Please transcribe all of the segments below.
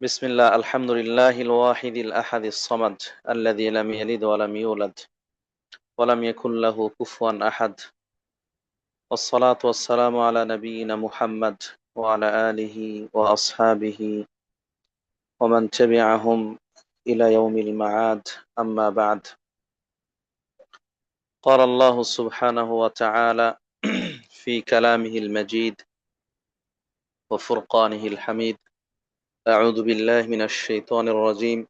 بسم الله الحمد لله الواحد الأحد الصمد الذي لم يلد ولم يولد ولم يكن له كفوا أحد والصلاة والسلام على نبينا محمد وعلى آله وأصحابه ومن تبعهم إلى يوم المعاد أما بعد قال الله سبحانه وتعالى في كلامه المجيد وفرقانه الحميد أعوذ بالله من الشيطان الرجيم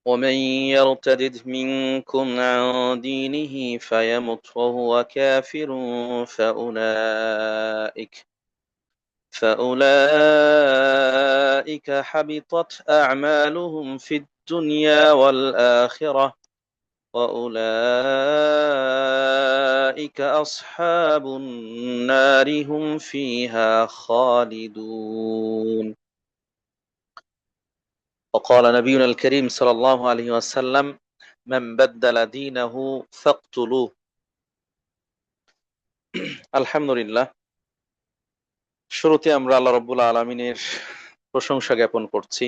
ومن يرتد منكم عن دينه فيمت وهو كافر فأولئك حبطت أعمالهم في الدنيا والآخرة وأولئك أصحاب النار هم فيها خالدون وقال نبينا الكريم صلى الله عليه وسلم من بدل دينه فاقتلوه আলহামদুলিল্লাহ। শুরুতে আমরা আল্লাহ রাব্বুল আলামিনের প্রশংসা জ্ঞাপন করছি,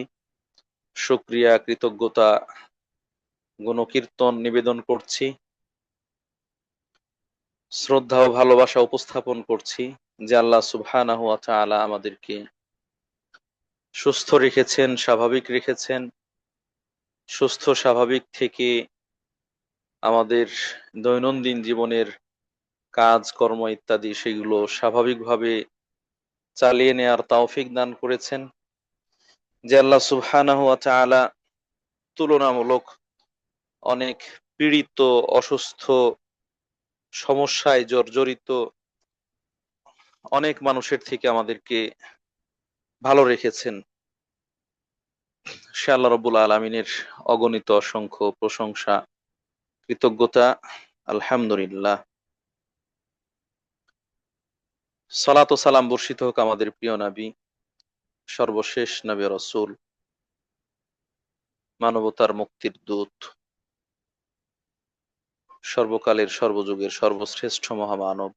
শুকরিয়া, কৃতজ্ঞতা, গুণকীর্তন নিবেদন করছি, শ্রদ্ধা ও ভালোবাসা উপস্থাপন করছি যে আল্লাহ সুবহানাহু ওয়া তাআলা আমাদেরকে সুস্থ রেখেছেন, স্বাভাবিক রেখেছেন। সুস্থ স্বাভাবিক থেকে আমাদের দৈনন্দিন জীবনের কাজ কর্ম ইত্যাদি সেগুলো স্বাভাবিকভাবে চালিয়ে নেয়ার তৌফিক দান করেছেন। যে আল্লাহ সুবহানাহু ওয়া তাআলা তুলনামূলক অনেক পীড়িত, অসুস্থ, সমস্যায় জর্জরিত অনেক মানুষের থেকে আমাদেরকে ভালো রেখেছেন। সে আল্লাহ রাব্বুল আলামিনের অগণিত অসংখ্য প্রশংসা, কৃতজ্ঞতা। আলহামদুলিল্লাহ। সালাত ও সালাম বর্ষিত হোক আমাদের প্রিয় নবী, সর্বশেষ নবী রাসূল, মানবতার মুক্তির দূত, সর্বকালের সর্বযুগের সর্বশ্রেষ্ঠ মহামানব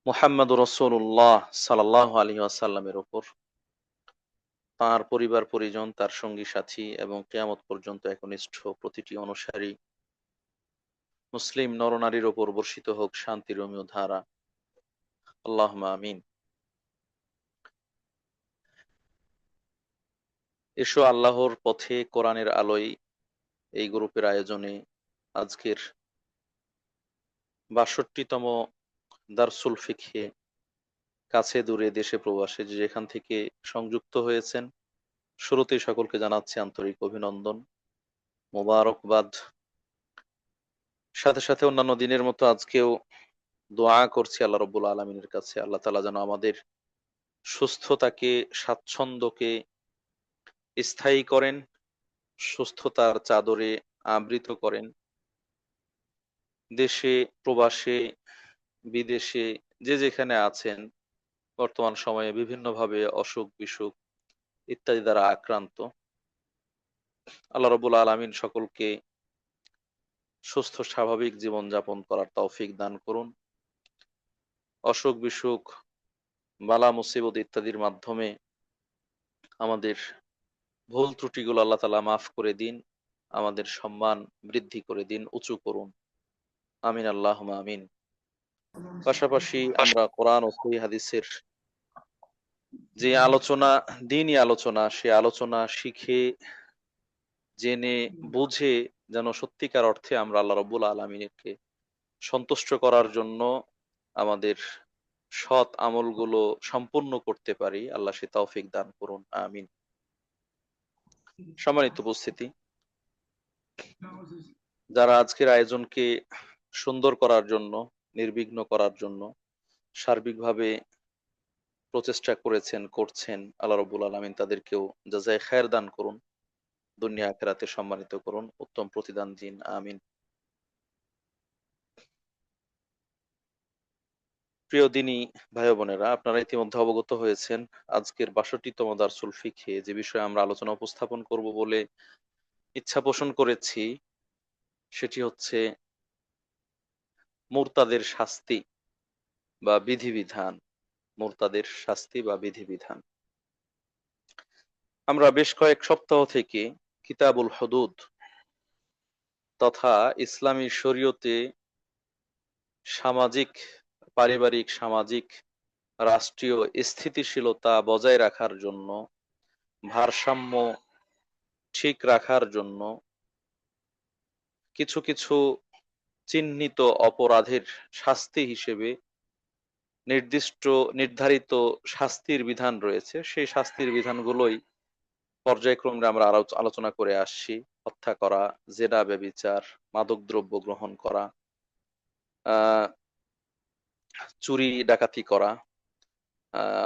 মুহাম্মদুর রাসূলুল্লাহ সাল্লাল্লাহু আলাইহি ওয়াসাল্লামের উপর, তাঁর পরিবার পরিজন, তার সঙ্গী সাথী এবং কিয়ামত পর্যন্ত একনিষ্ঠ প্রতিটি অনুসারী মুসলিম নরনারীর উপর বর্ষিত হোক শান্তির অমিয় ধারা। আল্লাহুম্মা আমিন। এসো আল্লাহর পথে কোরআনের আলোয় এই গ্রুপের আয়োজনে আজকের ৬২তম দারসুল ফিকহে কাছে দূরে দেশে প্রবাসে যে যেখান থেকে সংযুক্ত হয়েছেন, শুরুতেই সকলকে জানাচ্ছি আন্তরিক অভিনন্দন, মোবারকবাদ। সাথে সাথে অন্যান্য দিনের মতো আজকেও দোয়া করছি আল্লাহ রাব্বুল আলামিনের কাছে, আল্লাহ তাআলা যেন আমাদের সুস্থতাকে, স্বাচ্ছন্দ্যকে স্থায়ী করেন, সুস্থতার চাদরে আবৃত করেন। দেশে প্রবাসে বিদেশে যে যেখানে আছেন, বর্তমান সময়ে বিভিন্নভাবে অসুখ বিসুখ ইত্যাদি দ্বারা আক্রান্ত, আল্লাহ রাব্বুল আলামিন সকলকে সুস্থ স্বাভাবিক জীবন যাপন করার তৌফিক দান করুন। অসুখ বিসুখ, বালা মুসিবত ইত্যাদির মাধ্যমে আমাদের ভুল ত্রুটিগুলো আল্লাহ তাআলা মাফ করে দিন, আমাদের সম্মান বৃদ্ধি করে দিন, উঁচু করুন। আমিন, আল্লাহুম্মা আমিন। পাশাপাশি আমরা কোরআন ও সহিহ হাদিসের যে আলোচনা, দ্বীনি আলোচনা, সে আলোচনা শিখে জেনে বুঝে যেন সত্যিকার অর্থে আমরা আল্লাহ রাব্বুল আলামিনকে সন্তুষ্ট করার জন্য আমাদের সৎ আমলগুলো সম্পূর্ণ করতে পারি, আল্লাহ সে তৌফিক দান করুন। আমিন। সম্মানিত উপস্থিতি, যারা আজকের আয়োজনকে সুন্দর করার জন্য, নির্বিঘ্ন করার জন্য সার্বিকভাবে প্রচেষ্টা করেছেন, করছেন, আল্লাহ রাব্বুল আলামিন তাদেরকেও জাযায়ে খায়ের দান করুন, দুনিয়া আখিরাতে সম্মানিত করুন, উত্তম প্রতিদান দিন। আমিন। প্রিয় দিনী ভাই ও বোনেরা, আপনারা ইতিমধ্যে অবগত হয়েছেন আজকের ৬২তম দারসুল ফিকহে যে বিষয়ে আমরা আলোচনা উপস্থাপন করব বলে ইচ্ছা পোষণ করেছি, সেটি হচ্ছে মুরতাদের শাস্তি। বা বিধিবিধান, মুরতাদের শাস্তি বা বিধিবিধান। আমরা বেশ কয়েক সপ্তাহ থেকে কিতাবুল হুদুদ তথা ইসলামী শরীয়তে সামাজিক, পারিবারিক, সামাজিক, রাষ্ট্রীয় স্থিতিশীলতা বজায় রাখার জন্য, ভারসাম্য ঠিক রাখার জন্য কিছু কিছু চিহ্নিত অপরাধের শাস্তি হিসেবে নির্ধারিত শাস্তির বিধান রয়েছে। সেই শাস্তির বিধানগুলোই পর্যায়ক্রমে আমরা আলোচনা করে আসছি। হত্যা করা, জেনা ব্যভিচার, মাদকদ্রব্য গ্রহণ করা, আহ চুরি ডাকাতি করা,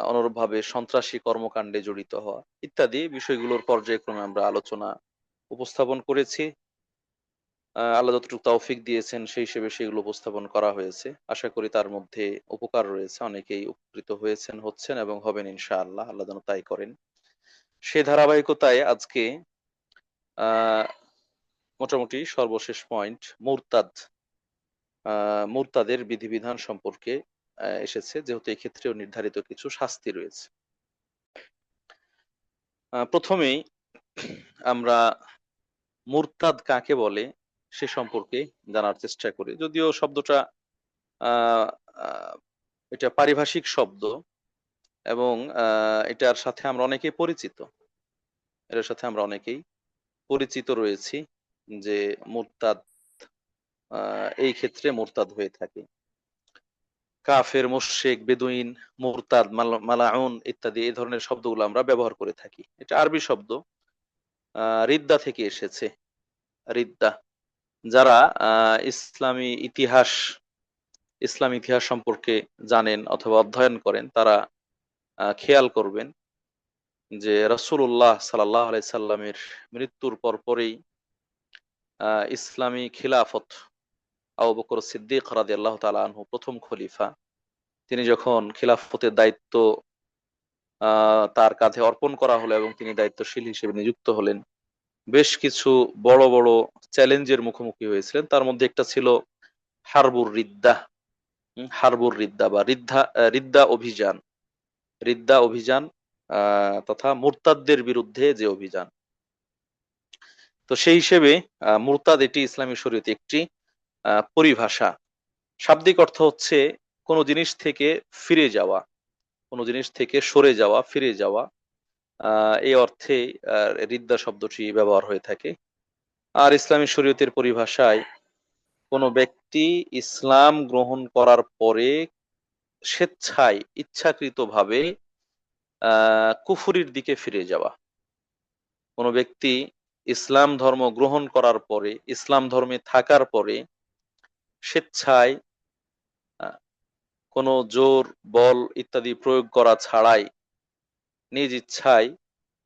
অনুরূপভাবে সন্ত্রাসী কর্মকাণ্ডে জড়িত হওয়া ইত্যাদি বিষয়গুলোর পর্যায়ক্রমে আমরা আলোচনা উপস্থাপন করেছি। আল্লাহ যতটুকু তৌফিক দিয়েছেন সেই হিসেবে সেগুলো উপস্থাপন করা হয়েছে। আশা করি তার মধ্যে উপকার রয়েছে, অনেকেই উপকৃত হয়েছেন, হচ্ছেন এবং হবেন ইনশাআল্লাহ। আল্লাহ যেন তাই করেন। সেই ধারাবাহিকতায় আজকে আহ মোটামুটি সর্বশেষ পয়েন্ট মুরতাদের বিধিবিধান সম্পর্কে এসেছে, যেহেতু এই ক্ষেত্রেও নির্ধারিত কিছু শাস্তি রয়েছে। প্রথমেই আমরা মুরতাদ কাকে বলে সে সম্পর্কে জানার চেষ্টা করি। যদিও শব্দটা এটা পারিভাষিক শব্দ এবং এটার সাথে আমরা অনেকেই পরিচিত, এটার সাথে আমরা অনেকেই পরিচিত রয়েছি যে মুরতাদ এই ক্ষেত্রে মুরতাদ হয়ে থাকে। কাফের, মুশরিক, বেদুইন, মুরতাদ, মালাউন ইত্যাদি এই ধরনের শব্দগুলো আমরা ব্যবহার করে থাকি। এটা আরবি শব্দ, রিদ্দা থেকে এসেছে। রিদ্দা, যারা ইসলামী ইতিহাস সম্পর্কে জানেন অথবা অধ্যয়ন করেন তারা খেয়াল করবেন যে রাসূলুল্লাহ সাল্লাল্লাহু আলাইহি সাল্লামের মৃত্যুর পরপরই ইসলামী খিলাফত আবু বকর সিদ্দিক রাদিয়াল্লাহু তাআলা আনহু প্রথম খলিফা, তিনি যখন খিলাফতের দায়িত্ব তার কাঁধে অর্পণ করা হলো এবং তিনি দায়িত্বশীল হিসেবে নিযুক্ত হলেন, বেশ কিছু বড় বড় চ্যালেঞ্জের মুখোমুখি হয়েছিলেন। তার মধ্যে একটা ছিল হারবুর রিদ্দা, হারবুর রিদ্দা বা রিদ্দা অভিযান, রিদ্দা অভিযান তথা মুরতাদদের বিরুদ্ধে যে অভিযান। তো সেই হিসেবে মুরতাদ এটি ইসলামী শরীয়তে একটি পরিভাষা। শাব্দিক অর্থ হচ্ছে কোনো জিনিস থেকে ফিরে যাওয়া, কোনো জিনিস থেকে সরে যাওয়া, ফিরে যাওয়া, এই অর্থে রিদ্দা শব্দটি ব্যবহার হয়ে থাকে। আর ইসলামী শরীয়তের পরিভাষায় কোনো ব্যক্তি ইসলাম গ্রহণ করার পরে স্বেচ্ছায় ইচ্ছাকৃতভাবে কুফরির দিকে ফিরে যাওয়া। কোনো ব্যক্তি ইসলাম ধর্ম গ্রহণ করার পরে, ইসলাম ধর্মে থাকার পরে স্বেচ্ছায় কোনো জোর, বল ইত্যাদি প্রয়োগ করা ছাড়াই নিজ ইচ্ছায়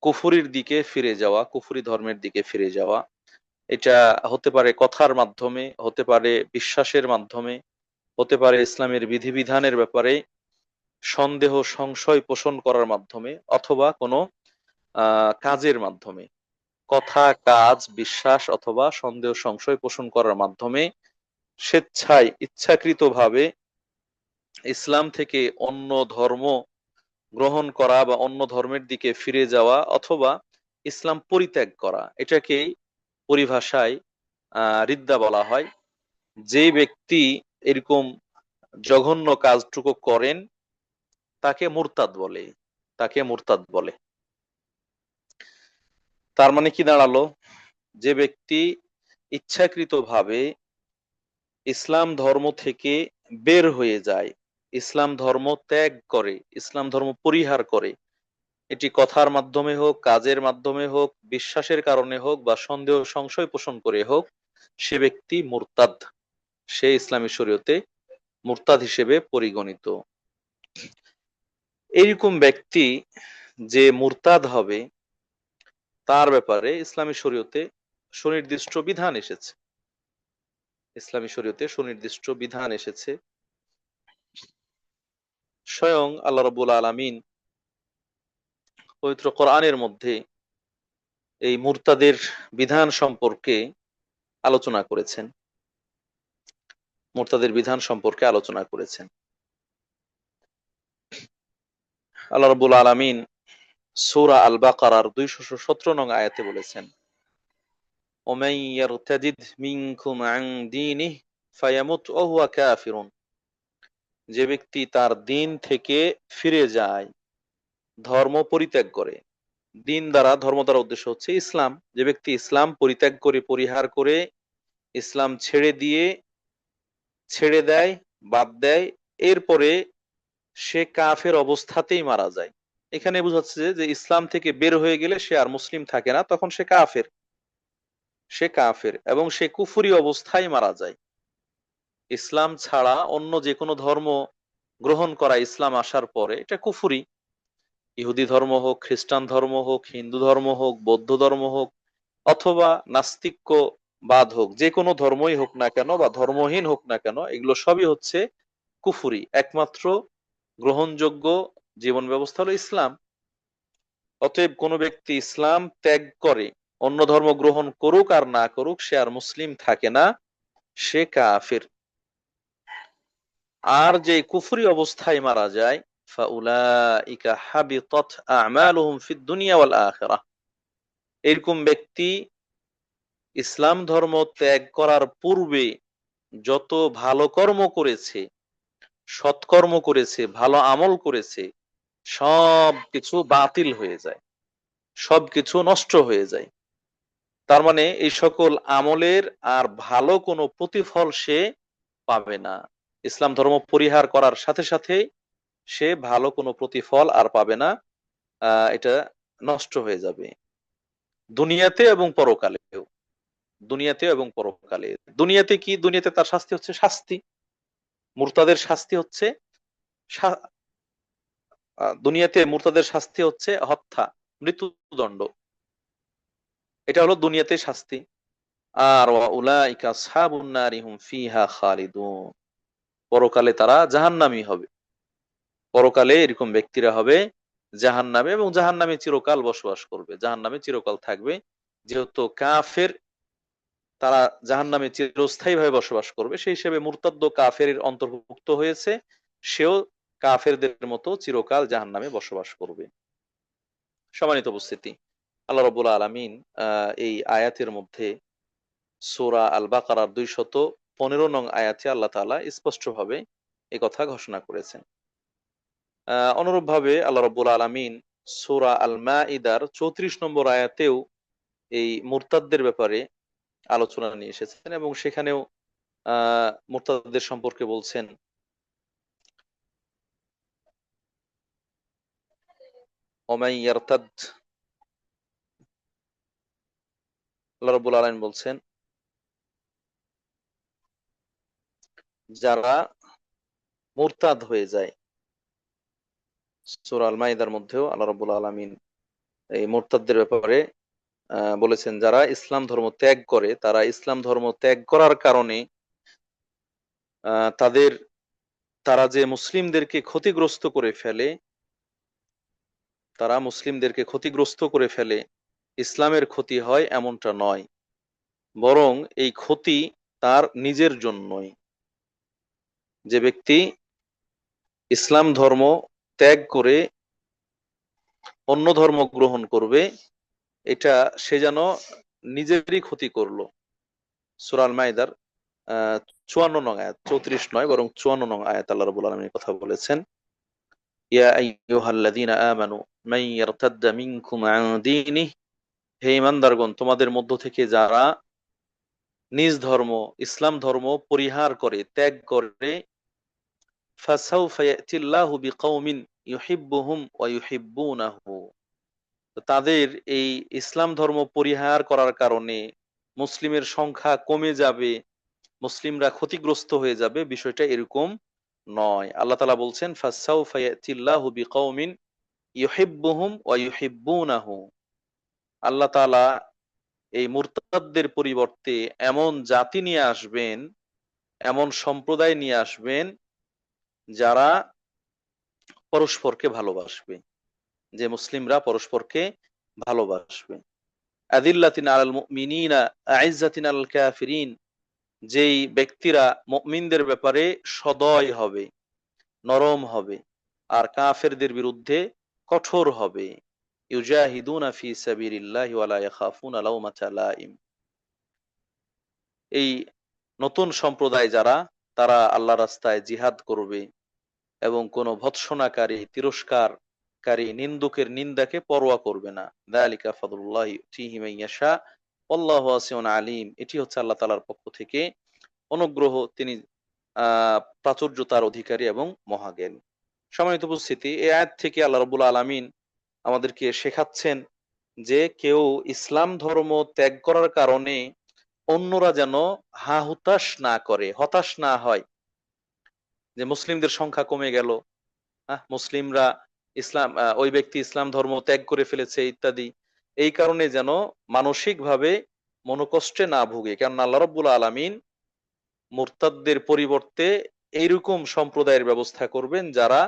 কুফরির দিকে ফিরে যাওয়া, কুফরি ধর্মের দিকে ফিরে যাওয়া, এটা হতে পারে কথার মাধ্যমে, হতে পারে বিশ্বাসের মাধ্যমে, হতে পারে ইসলামের বিধিবিধানের ব্যাপারে সন্দেহ সংশয় পোষণ করার মাধ্যমে, অথবা কোনো কাজের মাধ্যমে। কথা, কাজ, বিশ্বাস অথবা সন্দেহ সংশয় পোষণ করার মাধ্যমে স্বেচ্ছায় ইচ্ছাকৃতভাবে ইসলাম থেকে অন্য ধর্ম গ্রহণ করা বা অন্য ধর্মের দিকে ফিরে যাওয়া অথবা ইসলাম পরিত্যাগ করা, এটাকেই পরিভাষায় রিদ্দা বলা হয়। যে ব্যক্তি এরকম জঘন্য কাজটুকু করেন তাকে মুরতাদ বলে, তাকে মুরতাদ বলে। তার মানে কি দাঁড়ালো? যে ব্যক্তি ইচ্ছাকৃতভাবে ইসলাম ধর্ম থেকে বের হয়ে যায়, ইসলাম ধর্ম ত্যাগ করে, ইসলাম ধর্ম পরিহার করে, এটি কথার মাধ্যমে হোক, কাজের মাধ্যমে হোক, বিশ্বাসের কারণে হোক বা সন্দেহ সংশয় পোষণ করে হোক, সে ব্যক্তি মুরতাদ, সে ইসলামী শরীয়তে মুরতাদ হিসেবে পরিগণিত। এইরকম ব্যক্তি যে মুরতাদ হবে তার ব্যাপারে ইসলামী শরীয়তে সুনির্দিষ্ট বিধান এসেছে, ইসলামী শরীয়তে সুনির্দিষ্ট বিধান এসেছে। স্বয়ং আল্লাহ রাব্বুল আলামিন পবিত্র কোরআনের মধ্যে এই মুরতাদের বিধান সম্পর্কে আলোচনা করেছেন, মুরতাদের বিধান সম্পর্কে আলোচনা করেছেন। আল্লাহ রাব্বুল আলামিন সূরা আল বাকারার 217 নং আয়াতে বলেছেন, ওমান ইয়ারতাদিদ মিনকুম আন দীনিহি ফায়ামুত ওয়া হুয়া কাফিরুন, যে ব্যক্তি তার দিন থেকে ফিরে যায়, ধর্ম পরিত্যাগ করে। দিন দ্বারা, ধর্ম দ্বারা উদ্দেশ্য হচ্ছে ইসলাম। যে ব্যক্তি ইসলাম পরিত্যাগ করে, পরিহার করে, ইসলাম ছেড়ে দেয়, বাদ দেয়, এরপরে সে কাফের অবস্থাতেই মারা যায়। এখানে বোঝাচ্ছে যে ইসলাম থেকে বের হয়ে গেলে সে আর মুসলিম থাকে না, তখন সে কাফের এবং সে কুফরি অবস্থায় মারা যায়। ইসলাম ছাড়া অন্য যে কোনো ধর্ম গ্রহণ করা ইসলাম আসার পরে এটা কুফরি। ইহুদি ধর্ম হোক, খ্রিস্টান ধর্ম হোক, হিন্দু ধর্ম হোক, বৌদ্ধ ধর্ম হোক, অথবা নাস্তিক্যবাদ হোক, যে কোনো ধর্মই হোক না কেন বা ধর্মহীন হোক না কেন, এগুলো সবই হচ্ছে কুফরি। একমাত্র গ্রহণযোগ্য জীবন ব্যবস্থা হলো ইসলাম। অতএব কোনো ব্যক্তি ইসলাম ত্যাগ করে অন্য ধর্ম গ্রহণ করুক আর না করুক, সে আর মুসলিম থাকে না, সে কাফির। আর যে কুফরি অবস্থায় মারা যায়, ফাউলাইকা হাবিতাত আমালুহুম ফিদ দুনিয়া ওয়াল আখিরাহ, এরকম ব্যক্তি ইসলাম ধর্ম ত্যাগ করার পূর্বে যত ভালো কর্ম করেছে, সৎকর্ম করেছে, ভালো আমল করেছে, সব কিছু বাতিল হয়ে যায়, সবকিছু নষ্ট হয়ে যায়। তার মানে এই সকল আমলের আর ভালো কোনো প্রতিফল সে পাবে না। ইসলাম ধর্ম পরিহার করার সাথে সাথে সে ভালো কোনো প্রতিফল আর পাবে না। এটা নষ্ট হয়ে যাবে দুনিয়াতে এবং পরকালেও। দুনিয়াতে এবং পরকালে। দুনিয়াতে কি? দুনিয়াতে তার শাস্তি হচ্ছে শাস্তি, মুরতাদের শাস্তি হচ্ছে দুনিয়াতে মুরতাদের শাস্তি হচ্ছে হত্যা, মৃত্যুদণ্ড। এটা হলো দুনিয়াতে শাস্তি। আর উলাইকা আসহাবুন নারি হুম ফিহা খালিদুন, পরকালে তারা জাহান্নামী হবে। পরকালে এরকম ব্যক্তিরা হবে জাহান্নামে এবং জাহান্নামে চিরকাল বসবাস করবে, জাহান্নামে চিরকাল থাকবে। যেহেতু কাফের, তারা জাহান্নামে চিরস্থায়ী ভাবে বসবাস করবে, সেই হিসেবে মুরতাদ্দ কাফের অন্তর্ভুক্ত হয়েছে, সেও কাফেরদের মতো চিরকাল জাহান্নামে বসবাস করবে। সম্মানিত উপস্থিতি, আল্লাহ রাব্বুল আলামিন এই আয়াতের মধ্যে সূরা আল বাকারার 215 নং আয়াতে আল্লাহ তাআলা স্পষ্টভাবে এই কথা ঘোষণা করেছেন। অনুরূপভাবে আল্লাহ রাব্বুল আলামিন সূরা আল মাইদার 34 নম্বর আয়াতেও এই মুরতাদদের ব্যাপারে আলোচনা নিয়ে এসেছেন এবং সেখানেও মুরতাদদের সম্পর্কে বলছেন, ওমাই ইয়ারতাদ, আল্লাহ রাব্বুল আলামিন বলছেন, যারা মুরতাদ হয়ে যায়। সূরা আল মাইদার মধ্যেও আল্লাহ রাব্বুল আলামিন এই মুরতাদদের ব্যাপারে বলেছেন, যারা ইসলাম ধর্ম ত্যাগ করে, তারা ইসলাম ধর্ম ত্যাগ করার কারণে তাদের, তারা যে মুসলিমদেরকে ক্ষতিগ্রস্ত করে ফেলে, তারা মুসলিমদেরকে ক্ষতিগ্রস্ত করে ফেলে, ইসলামের ক্ষতি হয় এমনটা নয়, বরং এই ক্ষতি তার নিজের জন্যই। যে ব্যক্তি ইসলাম ধর্ম ত্যাগ করে অন্য ধর্ম গ্রহণ করবে, এটা সে যেন নিজেরই ক্ষতি করলো। সূরা আল মাইদার 54 নং আয়াত, 34 নয় বরং 54 নং আয়াত আল্লাহ রাব্বুল আলামিন কথা বলেছেন, ইয়া আইয়ুহাল্লাযীনা আমানু মান ইয়ারতাদ্দা মিনকুম আন দীনিহি, হে ঈমানদারগণ, তোমাদের মধ্য থেকে যারা নিজ ধর্ম ইসলাম ধর্ম পরিহার করে, ত্যাগ করে, ফাসাউফা ইয়াতিল্লাহু বিকাউমিন ইউহিব্বুহুম ওয়া ইউহিব্বুনাহু, তাদের এই ইসলাম ধর্ম পরিহার করার কারণে মুসলিমের সংখ্যা কমে যাবে, মুসলিমরা ক্ষতিগ্রস্ত হয়ে যাবে, বিষয়টা এরকম নয়। আল্লাহ তাআলা বলছেন, ফাসাউফা ইয়াতিল্লাহু বিকাউমিন ইউহিব্বুহুম ওয়া ইউহিব্বুনাহু, আল্লাহ তাআলা এই মুরতাদদের পরিবর্তে এমন জাতি নিয়ে আসবেন, এমন সম্প্রদায় নিয়ে আসবেন, যারা পরস্পরকে ভালোবাসবে, যে মুসলিমরা পরস্পরকে ভালোবাসবে। আযিল্লাতিন আলাল মুমিনিনা আইজ্জাতিন আলাল কাফিরিন, যেই ব্যক্তিরা মুমিনদের ব্যাপারে সদয় হবে, নরম হবে, আর কাফেরদের বিরুদ্ধে কঠোর হবে। ইউজাহিদুনা ফি সাবিলিল্লাহি ওয়া লা ইয়াখাফুনা লাওমাতা লাইম। এই নতুন সম্প্রদায় যারা, তারা আল্লাহ রাস্তায় জিহাদ করবে এবং কোনো ভৎসনাকারী, তিরস্কারকারী, নিন্দুকের নিন্দাকে পরোয়া করবে না। যালিকা ফাদলুল্লাহি ইউতিহি মান ইয়াশা ওয়াল্লাহু ওয়াসিউন আলিম। এটি হচ্ছে আল্লাহ তাআলার পক্ষ থেকে অনুগ্রহ, তিনি প্রাচুর্যতার অধিকারী এবং মহাজ্ঞানী। সম্মানিত উপস্থিতি, এই আয়াত থেকে আল্লাহ রাব্বুল আলামিন আমাদেরকে শেখাচ্ছেন যে কেউ ইসলাম ধর্ম ত্যাগ করার কারণে অন্যরা যেন হা হুতাশ না করে, হতাশ না হয়, যে মুসলিমদের সংখ্যা কমে গেল, মুসলিমরা ইসলাম, ওই ব্যক্তি ইসলাম ধর্ম ত্যাগ করে ফেলেছে ইত্যাদি। এই কারণে যেন মানসিকভাবে মনোকষ্টে না ভুগে। কেননা আল্লাহ রাব্বুল আলামিন মুরতাদদের পরিবর্তে এইরকম সম্প্রদায়ের ব্যবস্থা করবেন যারা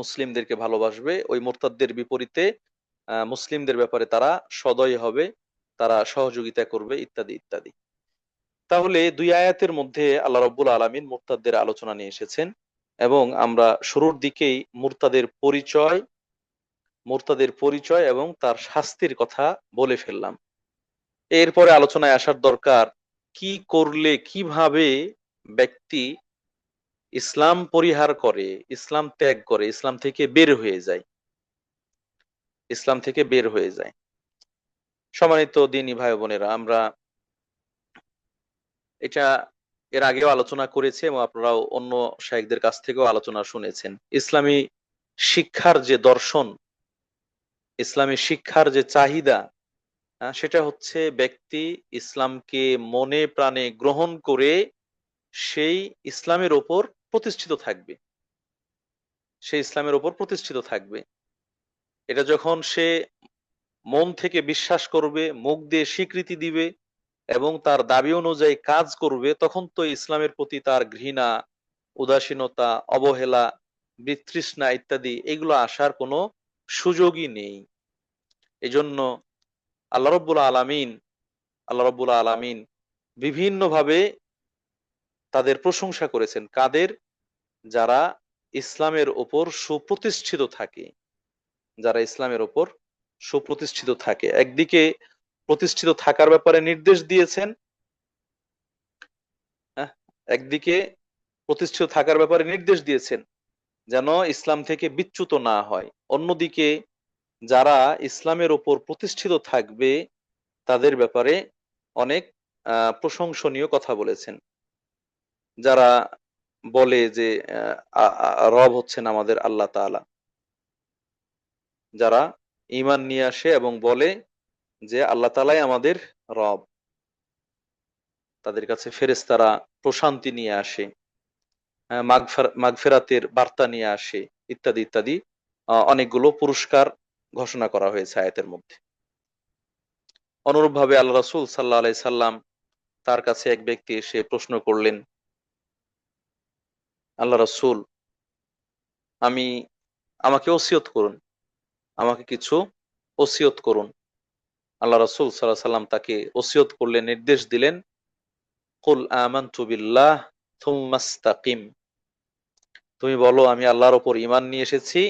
মুসলিমদেরকে ভালোবাসবে, ওই মুরতাদদের বিপরীতে মুসলিমদের ব্যাপারে তারা সদয় হবে, তারা সহযোগিতা করবে ইত্যাদি ইত্যাদি। তাহলে দুই আয়াতের মধ্যে আল্লাহ রাব্বুল আলামিন মুরতাদদের আলোচনা নিয়ে এসেছেন এবং আমরা শুরুর দিকেই মুরতাদের পরিচয় এবং তার শাস্তির কথা বলে ফেললাম। এরপরে আলোচনায় আসার দরকার, কি করলে, কিভাবে ব্যক্তি ইসলাম পরিহার করে, ইসলাম ত্যাগ করে, ইসলাম থেকে বের হয়ে যায়, ইসলাম থেকে বের হয়ে যায়। সম্মানিত দিনী ভাই বোনেরা, আমরা এটা এর আগেও আলোচনা করেছি এবং আপনারাও অন্য শাইখদের কাছ থেকেও আলোচনা শুনেছেন। ইসলামী শিক্ষার যে দর্শন, ইসলামী শিক্ষার যে চাহিদা, সেটা হচ্ছে ব্যক্তি ইসলামকে মনে প্রাণে গ্রহণ করে সেই ইসলামের ওপর প্রতিষ্ঠিত থাকবে, সেই ইসলামের ওপর প্রতিষ্ঠিত থাকবে। এটা যখন সে মন থেকে বিশ্বাস করবে, মুখ দিয়ে স্বীকৃতি দিবে এবং তার দাবি অনুযায়ী কাজ করবে, তখন তো ইসলামের প্রতি তার ঘৃণা, উদাসীনতা, অবহেলা, বিতৃষ্ণা ইত্যাদি এগুলো আসার কোনো সুযোগই নেই। এজন্য আল্লাহ রাব্বুল আলামিন বিভিন্নভাবে তাদের প্রশংসা করেছেন। কাদের? যারা ইসলামের ওপর সুপ্রতিষ্ঠিত থাকে, যারা ইসলামের ওপর সুপ্রতিষ্ঠিত থাকে। একদিকে প্রতিষ্ঠিত থাকার ব্যাপারে নির্দেশ দিয়েছেন, একদিকে প্রতিষ্ঠিত থাকার ব্যাপারে নির্দেশ দিয়েছেন যেন ইসলাম থেকে বিচ্যুত না হয়। অন্যদিকে যারা ইসলামের ওপর প্রতিষ্ঠিত থাকবে তাদের ব্যাপারে অনেক প্রশংসনীয় কথা বলেছেন। যারা বলে যে রব হচ্ছেন আমাদের আল্লাহ তাআলা, যারা ঈমান নিয়ে আসে এবং বলে যে আল্লাহ তাআলাই আমাদের রব, তাদের কাছে ফেরেশতারা প্রশান্তি নিয়ে আসে, মাগফিরাতের বার্তা নিয়ে আসে ইত্যাদি ইত্যাদি, অনেকগুলো পুরস্কার ঘোষণা করা হয়েছে আয়াতের মধ্যে। অনুরূপভাবে আল্লাহ রাসূল সাল্লাল্লাহু আলাইহি সাল্লাম, তার কাছে এক ব্যক্তি এসে প্রশ্ন করলেন, আল্লাহ রাসূল, আমাকে ওসিয়ত করুন, আমাকে কিছু ওসিয়ত করুন। আল্লাহ রাসূল সাল্লাল্লাহু আলাইহি সাল্লাম তাকে ওসিয়ত করলেন, নির্দেশ দিলেন, কুল আমানতু বিল্লাহ থুম্মাস্তাকিম। তুমি বলো আমি আল্লাহর ওপর ঈমান নিয়ে এসেছি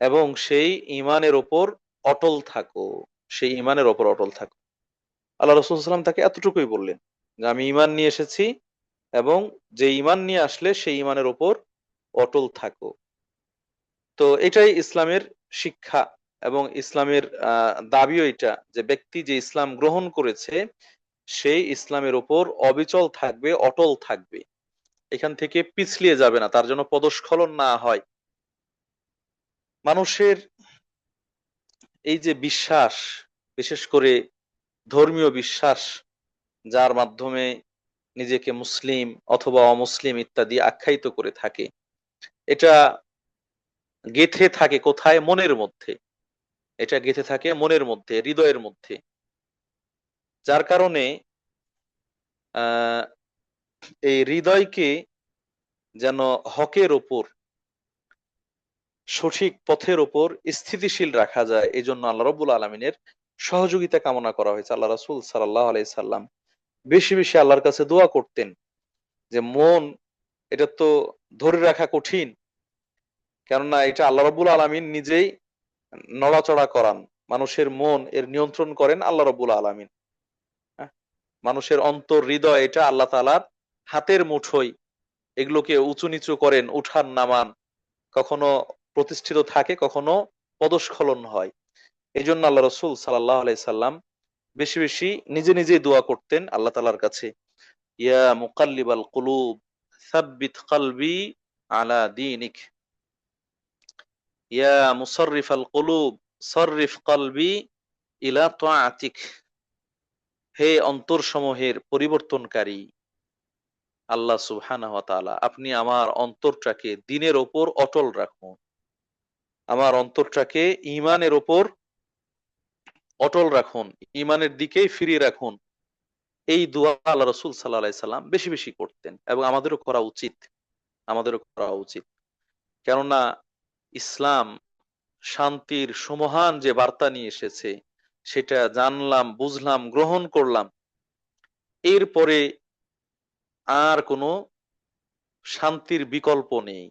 এবং সেই ঈমানের ওপর অটল থাকো, সেই ঈমানের ওপর অটল থাকো। আল্লাহ রাসূল সাল্লাল্লাহু আলাইহি সাল্লাম তাকে এতটুকুই বললেন যে আমি ঈমান নিয়ে এসেছি এবং যে ঈমান নিয়ে আসলে সেই ঈমানের ওপর অটল থাকো। তো এটাই ইসলামের শিক্ষা এবং ইসলামের দাবিও এটা, যে ব্যক্তি যে ইসলাম গ্রহণ করেছে সেই ইসলামের ওপর অবিচল থাকবে, অটল থাকবে, এখান থেকে পিছলিয়ে যাবে না, তার জন্য পদস্খলন না হয়। মানুষের এই যে বিশ্বাস, বিশেষ করে ধর্মীয় বিশ্বাস, যার মাধ্যমে নিজেকে মুসলিম অথবা অমুসলিম ইত্যাদি আখ্যায়িত করে থাকে, এটা গেঁথে থাকে কোথায়? মনের মধ্যে। এটা গেঁথে থাকে মনের মধ্যে, হৃদয়ের মধ্যে। যার কারণে আহ এই হৃদয়কে যেন হকের ওপর, সঠিক পথের ওপর স্থিতিশীল রাখা যায়, এই জন্য আল্লাহ রাব্বুল আলামিনের সহযোগিতা কামনা করা হয়েছে। আল্লাহ রাসূল সাল্লাল্লাহু আলাইহি সাল্লাম বেশি বেশি আল্লাহর কাছে দোয়া করতেন যে মন, এটা তো ধরে রাখা কঠিন, কেননা এটা আল্লাহ রাব্বুল আলামিন নিজেই নড়াচড়া করান, মানুষের মন এর নিয়ন্ত্রণ করেন আল্লাহ রাব্বুল আলামিন। হ্যাঁ? মানুষের অন্তর হৃদয় এটা আল্লাহ তাআলার হাতের মুঠোয়, এগুলোকে উঁচু নিচু করেন, উঠান নামান, কখনো প্রতিষ্ঠিত থাকে, কখনো পদস্খলন হয়। এই জন্য আল্লাহ রসুল সাল্লাল্লাহু আলাইহি সাল্লাম বেশি বেশি নিজে নিজেই দোয়া করতেন আল্লাহ তাআলার কাছে, ইয়া মুকাল্লিবাল কুলুব সাব্বিত কলবি আলা দীনিক, ইয়া মুসাররিফাল কুলুব সররিফ কলবি ইলা তাআতিক। হে অন্তর সমূহের পরিবর্তনকারী আল্লাহ সুবহানাহু ওয়া তাআলা, আপনি আমার অন্তরটাকে দ্বীনের ওপর অটল রাখুন, আমার অন্তরটাকে ঈমানের ওপর অটল রাখুন, ঈমানের দিকেই ফিরিয়ে রাখুন। এই দোয়া আল্লাহ রাসূল সাল্লাল্লাহু আলাইহি সাল্লাম বেশি বেশি করতেন, এবং আমাদেরও করা উচিত, আমাদেরও করা উচিত। কেননা ইসলাম শান্তির সুমহান যে বার্তা নিয়ে এসেছে, সেটা জানলাম, বুঝলাম, গ্রহণ করলাম, এরপরে আর কোনো শান্তির বিকল্প নেই।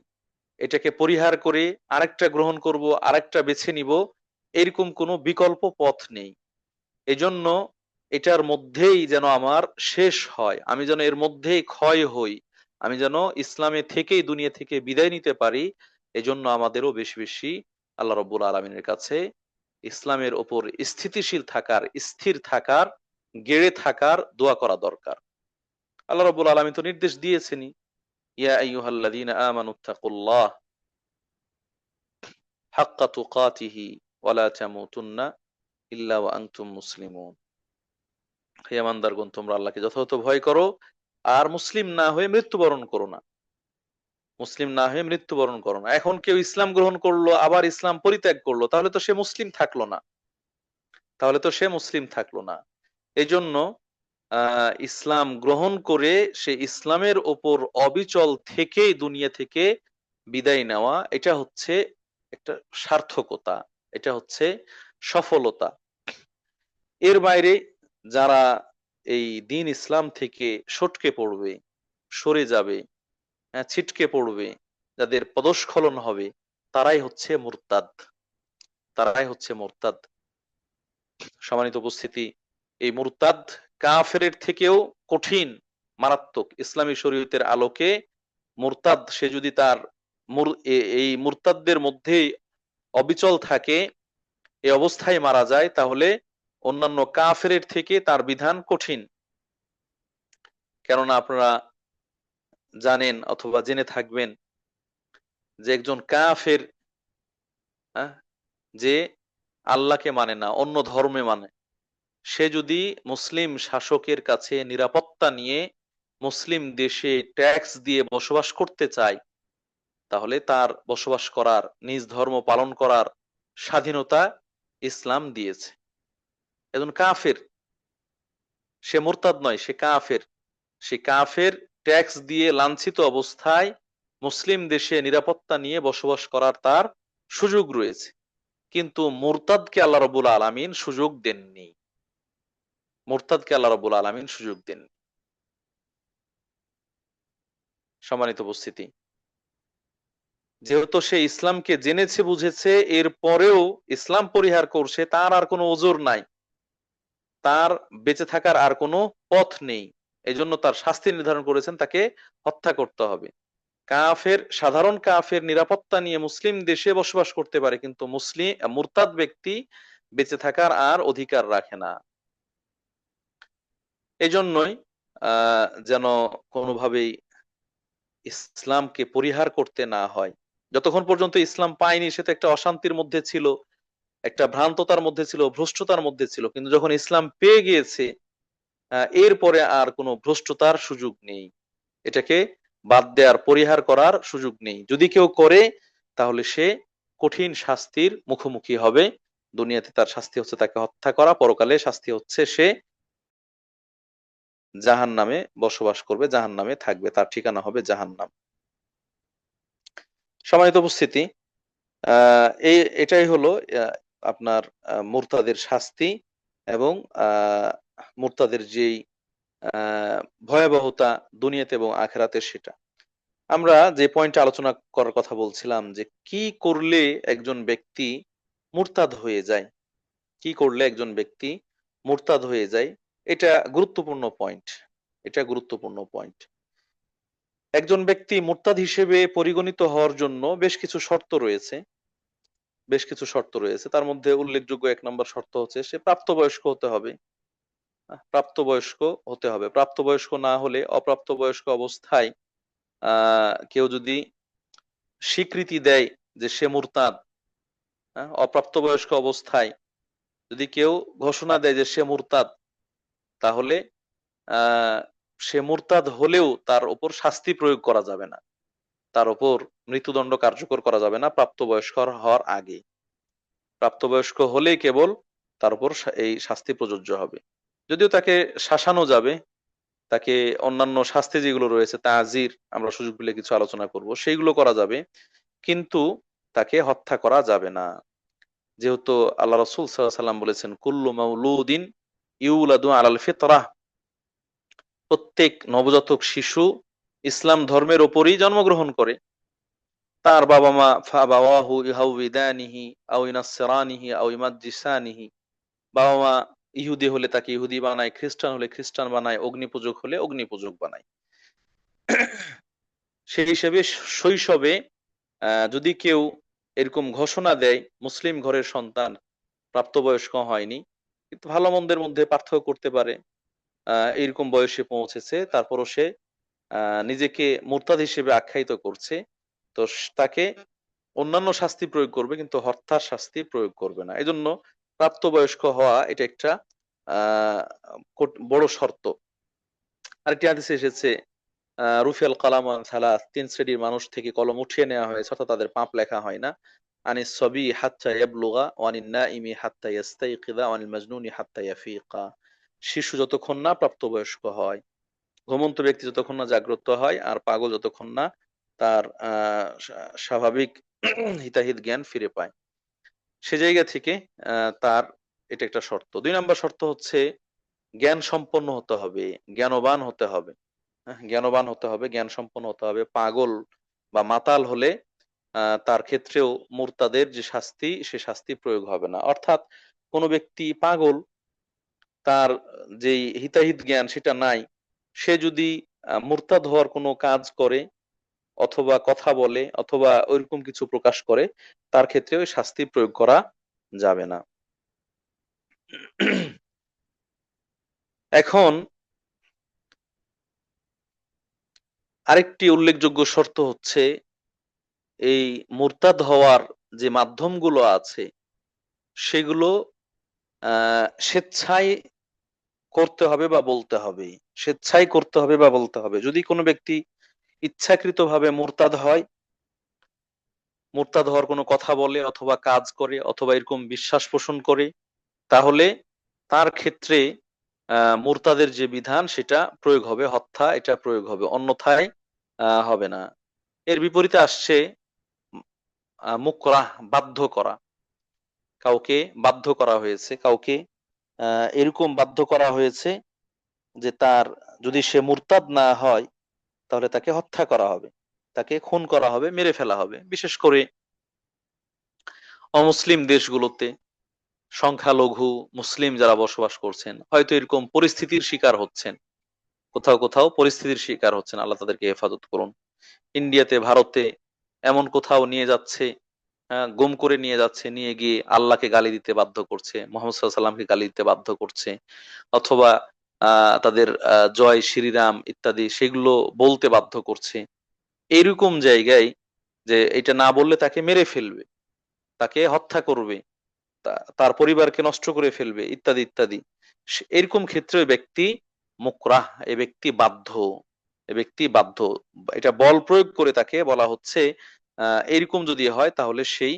এটাকে পরিহার করে আরেকটা গ্রহণ করব, আরেকটা বেছে নিব, এরকম কোনো বিকল্প পথ নেই। এজন্য এটার মধ্যেই যেন আমার শেষ হয়, আমি যেন এর মধ্যেই ক্ষয় হই, আমি যেন ইসলামে থেকেই দুনিয়া থেকে বিদায় নিতে পারি। এজন্য আমাদেরও বেশি বেশি আল্লাহ রাব্বুল আলামিনের কাছে ইসলামের ওপর স্থিতিশীল থাকার, স্থির থাকার, গেড়ে থাকার দোয়া করা দরকার। আল্লাহ রাব্বুল আলামিন তো নির্দেশ দিয়েছেনই, ইয়া আইয়ুহাল্লাযীনা আমানুত্তাকুল্লাহ হাক্কা তুকাতিহি ওয়া লা তামুতুন্না ইল্লা ওয়া আনতুম মুসলিমুন। হে ঈমানদারগণ, তোমরা আল্লাহকে যথাযথ ভয় করো, আর মুসলিম না হয়ে মৃত্যুবরণ করো না, মুসলিম না হয়ে মৃত্যুবরণ করো না। এখন কেউ ইসলাম গ্রহণ করলো, আবার ইসলাম পরিত্যাগ করলো, তাহলে তো সে মুসলিম থাকলো না, তাহলে তো সে মুসলিম থাকলো না। এই জন্য ইসলাম গ্রহণ করে সে ইসলামের ওপর অবিচল থেকেই দুনিয়া থেকে বিদায় নেওয়া, এটা হচ্ছে একটা সার্থকতা, এটা হচ্ছে সফলতা। এর বাইরে যারা এই দিন ইসলাম থেকে সটকে পড়বে, সরে যাবে, ছিটকে পড়বে, যাদের পদস্খলন হবে, তারাই হচ্ছে মুরতাদ, তারাই হচ্ছে মুরতাদ। সম্মানিত উপস্থিতি, এই মুরতাদ কাফেরের থেকেও কঠিন, মারাত্মক। ইসলামী শরীয়তের আলোকে মুরতাদ সে যদি তার এই মুরতাদদের মধ্যেই অবিচল থাকে, এই অবস্থায় মারা যায়, তাহলে অন্যান্য কাফেরের থেকে তার বিধান কঠিন। কেননা আপনারা জানেন অথবা জেনে থাকবেন যে একজন কাফের, আহ, যে আল্লাহকে মানে না, অন্য ধর্মে মানে, সে যদি মুসলিম শাসকের কাছে নিরাপত্তা নিয়ে মুসলিম দেশে ট্যাক্স দিয়ে বসবাস করতে চায়, তাহলে তার বসবাস করার, নিজ ধর্ম পালন করার স্বাধীনতা ইসলাম দিয়েছে। একজন কাফের, সে মুরতাদ নয়, সে কাফের, সে কাফের ট্যাক্স দিয়ে লাঞ্ছিত অবস্থায় মুসলিম দেশে নিরাপত্তা নিয়ে বসবাস করার তার সুযোগ রয়েছে। কিন্তু মুরতাদকে আল্লাহ রাব্বুল আলামিন সুযোগ দেননি, মুরতাদকে আল্লাহ রাব্বুল আলামিন সুযোগ দেননি। সম্মানিত উপস্থিতি, যেহেতু সে ইসলামকে জেনেছে, বুঝেছে, এর পরেও ইসলাম পরিহার করছে, তার আর কোনো ওজর নাই, তার বেঁচে থাকার আর কোনো পথ নেই। এজন্য তার শাস্তি নির্ধারণ করেছেন, তাকে হত্যা করতে হবে। কাফের, সাধারণ কাফের নিরাপত্তা নিয়ে মুসলিম দেশে বসবাস করতে পারে, কিন্তু মুসলিম মুরতাদ ব্যক্তি বেঁচে থাকার আর অধিকার রাখে না। এজন্যই যেন কোনোভাবেই ইসলামকে পরিহার করতে না হয়। যতক্ষণ পর্যন্ত ইসলাম পায়নি, সে তো একটা অশান্তির মধ্যে ছিল, একটা ভ্রান্ততার মধ্যে ছিল, ভ্রষ্টতার মধ্যে ছিল। কিন্তু যখন ইসলাম পেয়ে গিয়েছে, এরপরে আর কোনো ভ্রষ্টতার সুযোগ নেই, এটাকে বাদ দেওয়ার, পরিহার করার সুযোগ নেই। যদি কেউ করে, তাহলে সে কঠিন শাস্তির মুখোমুখি হবে। দুনিয়াতে তার শাস্তি হচ্ছে তাকে হত্যা করা, পরকালে শাস্তি হচ্ছে সে জাহান্নামে বসবাস করবে, জাহান্নামে থাকবে, তার ঠিকানা হবে জাহান্নাম। সম্মানিত উপস্থিতি, এটাই হলো আপনার মুরতাদের শাস্তি, এবং মুরতাদের যেই ভয়াবহতা দুনিয়াতে এবং আখেরাতে, সেটা। আমরা যে পয়েন্টে আলোচনা করার কথা বলছিলাম যে কি করলে একজন ব্যক্তি মুরতাদ হয়ে যায়, কি করলে একজন ব্যক্তি মুরতাদ হয়ে যায়, এটা গুরুত্বপূর্ণ পয়েন্ট। এটা গুরুত্বপূর্ণ পয়েন্ট। একজন ব্যক্তি মুরতাদ হিসেবে পরিগণিত হওয়ার জন্য বেশ কিছু শর্ত রয়েছে। বেশ কিছু শর্ত রয়েছে, তার মধ্যে উল্লেখযোগ্য 1 নম্বর শর্ত হচ্ছে সে প্রাপ্তবয়স্ক হতে হবে। প্রাপ্তবয়স্ক হতে হবে। প্রাপ্তবয়স্ক না হলে, অপ্রাপ্তবয়স্ক অবস্থায় কেউ যদি স্বীকৃতি দেয় যে সে মুরতাদ, অপ্রাপ্তবয়স্ক অবস্থায় যদি কেউ ঘোষণা দেয় যে সে মুরতাদ, তাহলে আহ সে মুরতাদ হলেও তার উপর শাস্তি প্রয়োগ করা যাবে না, তার উপর মৃত্যুদণ্ড কার্যকর করা যাবে না প্রাপ্তবয়স্ক হওয়ার আগে। প্রাপ্তবয়স্ক হলেই কেবল তার উপর এই শাস্তি প্রযোজ্য হবে। যদিও তাকে শাসানো যাবে, তাকে অন্যান্য শাস্তি যেগুলো রয়েছে তাজির, আমরা সুযোগ পেলে কিছু আলোচনা করব, সেইগুলো করা যাবে, কিন্তু তাকে হত্যা করা যাবে না। যেহেতু আল্লাহ রাসূল সাল্লাল্লাহু আলাইহি ওয়াসাল্লাম বলেছেন, কুল্লু মাউলুদিন ইউলাদু আলাল ফিতরাহ, প্রত্যেক নবজাতক শিশু ইসলাম ধর্মের ওপরই জন্মগ্রহণ করে। তার বাবা মা ফাবাওয়াহু ইউহাউবিদানিহি আও ইউনাসসিরানিহি আও ইউমাজ্জিসানিহি, বাবা মা ইহুদি হলে তাকে ইহুদি বানায়, খ্রিস্টান হলে খ্রিস্টান বানায়, অগ্নিপূজক হলে অগ্নিপূজক বানায়। সেই হিসেবে শৈশবে যদি কেউ এরকম ঘোষণা দেয় মুসলিম ঘরের সন্তান, প্রাপ্তবয়স্ক হয়নি কিন্তু ভালো মন্দের মধ্যে পার্থক্য করতে পারে, এরকম বয়সে পৌঁছেছে, তারপরও সে নিজেকে মুরতাদ হিসেবে আখ্যায়িত করছে, তো তাকে অন্যান্য শাস্তি প্রয়োগ করবে কিন্তু হত্যার শাস্তি প্রয়োগ করবে না। এজন্য প্রাপ্তবয়স্ক হওয়া এটা একটা আহ বড় শর্ত। আরেকটি হাদিসে এসেছে, রুফিয়াল কালাম আন সালাস, 3 শ্রেণীর মানুষ থেকে কলম উঠিয়ে নেওয়া হয়েছে, অর্থাৎ তাদের পাপ লেখা হয় না। আনিস সবি হাত্তা ইয়াবলুগা ওয়ানিন নাইমি হাত্তা ইয়াস্তাইকিযা ওয়ানিল মাজনুনি হাত্তা ইয়াফিকা, শিশু যতক্ষণ না প্রাপ্তবয়স্ক হয়, ঘুমন্ত ব্যক্তি যতক্ষণ না জাগ্রত হয়, আর পাগল যতক্ষণ না তার স্বাভাবিক হিতাহিত জ্ঞান ফিরে পায়। সে জায়গা থেকে তার এটা একটা শর্ত। 2 নম্বর শর্ত হচ্ছে জ্ঞান সম্পন্ন হতে হবে, জ্ঞানবান হতে হবে। জ্ঞানবান হতে হবে, জ্ঞান সম্পন্ন হতে হবে। পাগল বা মাতাল হলে তার ক্ষেত্রেও মুরতাদের যে শাস্তি, সে শাস্তি প্রয়োগ হবে না। অর্থাৎ কোনো ব্যক্তি পাগল, তার যেই হিতাহিত জ্ঞান সেটা নাই, সে যদি মুরতাদ হওয়ার কোনো কাজ করে অথবা কথা বলে অথবা ওইরকম কিছু প্রকাশ করে, তার ক্ষেত্রে ওই শাস্তি প্রয়োগ করা যাবে না। এখন আরেকটি উল্লেখযোগ্য শর্ত হচ্ছে এই মুরতাদ হওয়ার যে মাধ্যমগুলো আছে সেগুলো স্বেচ্ছায় করতে হবে বা বলতে হবে। স্বেচ্ছায় করতে হবে বা বলতে হবে। যদি কোনো ব্যক্তি ইচ্ছাকৃতভাবে মুরতাদ হয়, মুরতাদ হওয়ার কোনো কথা বলে অথবা কাজ করে অথবা এরকম বিশ্বাস পোষণ করে, তাহলে তার ক্ষেত্রে মুরতাদের যে বিধান সেটা প্রয়োগ হবে, হত্যা এটা প্রয়োগ হবে, অন্যথায় হবে না। এর বিপরীতে আসছে মুকরাহ, বাধ্য করা। কাউকে বাধ্য করা হয়েছে, কাউকে এরকম বাধ্য করা হয়েছে যে তার যদি সে মুরতাদ না হয় তাহলে তাকে হত্যা করা হবে, তাকে খুন করা হবে, মেরে ফেলা হবে। বিশেষ করে অমুসলিম দেশগুলোতে সংখ্যালঘু মুসলিম যারা বসবাস করছেন হয়তো এরকম পরিস্থিতির শিকার হচ্ছেন, কোথাও কোথাও পরিস্থিতির শিকার হচ্ছেন, আল্লাহ তাদেরকে হেফাজত করুন। ইন্ডিয়াতে, ভারতে এমন কোথাও নিয়ে যাচ্ছে, গুম করে নিয়ে যাচ্ছে, নিয়ে গিয়ে আল্লাহকে গালি দিতে বাধ্য করছে, মোহাম্মদ সাল্লাল্লাহু আলাইহি সাল্লামকে গালি দিতে বাধ্য করছে, অথবা তাদের জয় শ্রীরাম ইত্যাদি সেগুলো বলতে বাধ্য করছে। এরকম জায়গায় যে এটা না বললে তাকে মেরে ফেলবে, তাকে হত্যা করবে, তার পরিবারকে নষ্ট করে ফেলবে ইত্যাদি ইত্যাদি, এরকম ক্ষেত্রে ওই ব্যক্তি মুকরাহ, এ ব্যক্তি বাধ্য, এ ব্যক্তি বাধ্য। এটা বল প্রয়োগ করে তাকে বলা হচ্ছে এরকম যদি হয় তাহলে সেই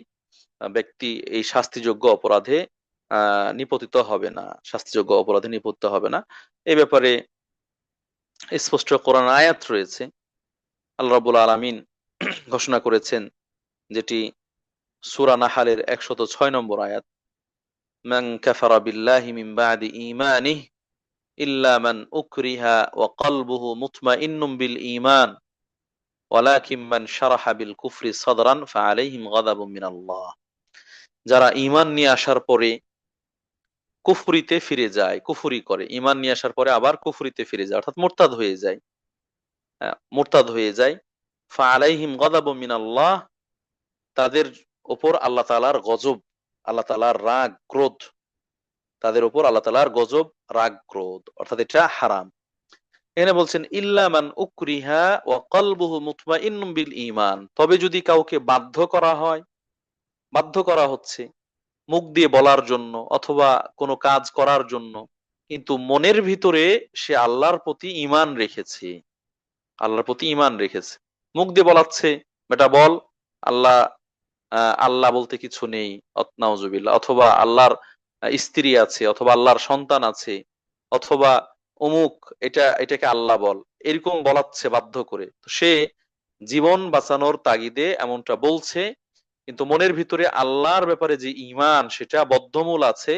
ব্যক্তি এই শাস্তিযোগ্য অপরাধে নিপতিত হবে না, শাস্তিযোগ্য অপরাধে নিপতিত হবে না। এ ব্যাপারে স্পষ্ট কোরআন আয়াত রয়েছে। আল্লাহ রাব্বুল আলামিন ঘোষণা করেছেন, যেটি সূরা নাহালের 106 নম্বর আয়াত, মান কাফারা বিল্লাহি মিন বাদি ঈমানিহি ইল্লা মান উকরিহা ওয়া কলবুহু মুতমাইন্নুম বিল ঈমান ওয়ালাকিন মান শারাহা বিল কুফরি সাদরান ফাআলাইহিম গাযাবুম মিনাল্লাহ। যারা ঈমান নিয়ে আসার পরে কুফরিতে ফিরে যায়, কুফরি করে, ঈমান নিয়ে আসার পরে আবার কুফরিতে ফিরে যায়, অর্থাৎ মুরতাদ হয়ে যায়, মুরতাদ হয়ে যায়, ফাআলাইহিম গাযাবুম মিনাল্লাহ, তাদের উপর আল্লাহ তাআলার গজব, আল্লাহ তাআলার রাগ ক্রোধ, তাদের উপর আল্লাহ তাআলার গজব রাগ ক্রোধ, অর্থাৎ এটা হারাম। এখানে বলছেন ইল্লা মান উকরিহা ওয়া কলবুহু মুতমাইন্নুম বিল ঈমান, তবে যদি কাউকে বাধ্য করা হয়, বাধ্য করা হচ্ছে মুখ দিয়ে বলার জন্য অথবা কোনো কাজ করার জন্য, কিন্তু মনের ভিতরে সে আল্লাহর প্রতি ঈমান রেখেছে, আল্লাহর প্রতি ঈমান রেখেছে, মুখ দিয়ে বলাচ্ছে বেটা বল আল্লাহ, আল্লাহ বলতে কিছু নেই, নাউজুবিল্লাহ, অথবা আল্লাহর স্ত্রী আছে, অথবা আল্লাহর সন্তান আছে, অথবা অমুক, এটাকে আল্লাহ বল, এরকম বলাচ্ছে বাধ্য করে, তো সে জীবন বাঁচানোর তাগিদে এমনটা বলছে, কিন্তু মনের ভিতরে আল্লাহর ব্যাপারে যে ঈমান সেটা বদ্ধমূল আছে,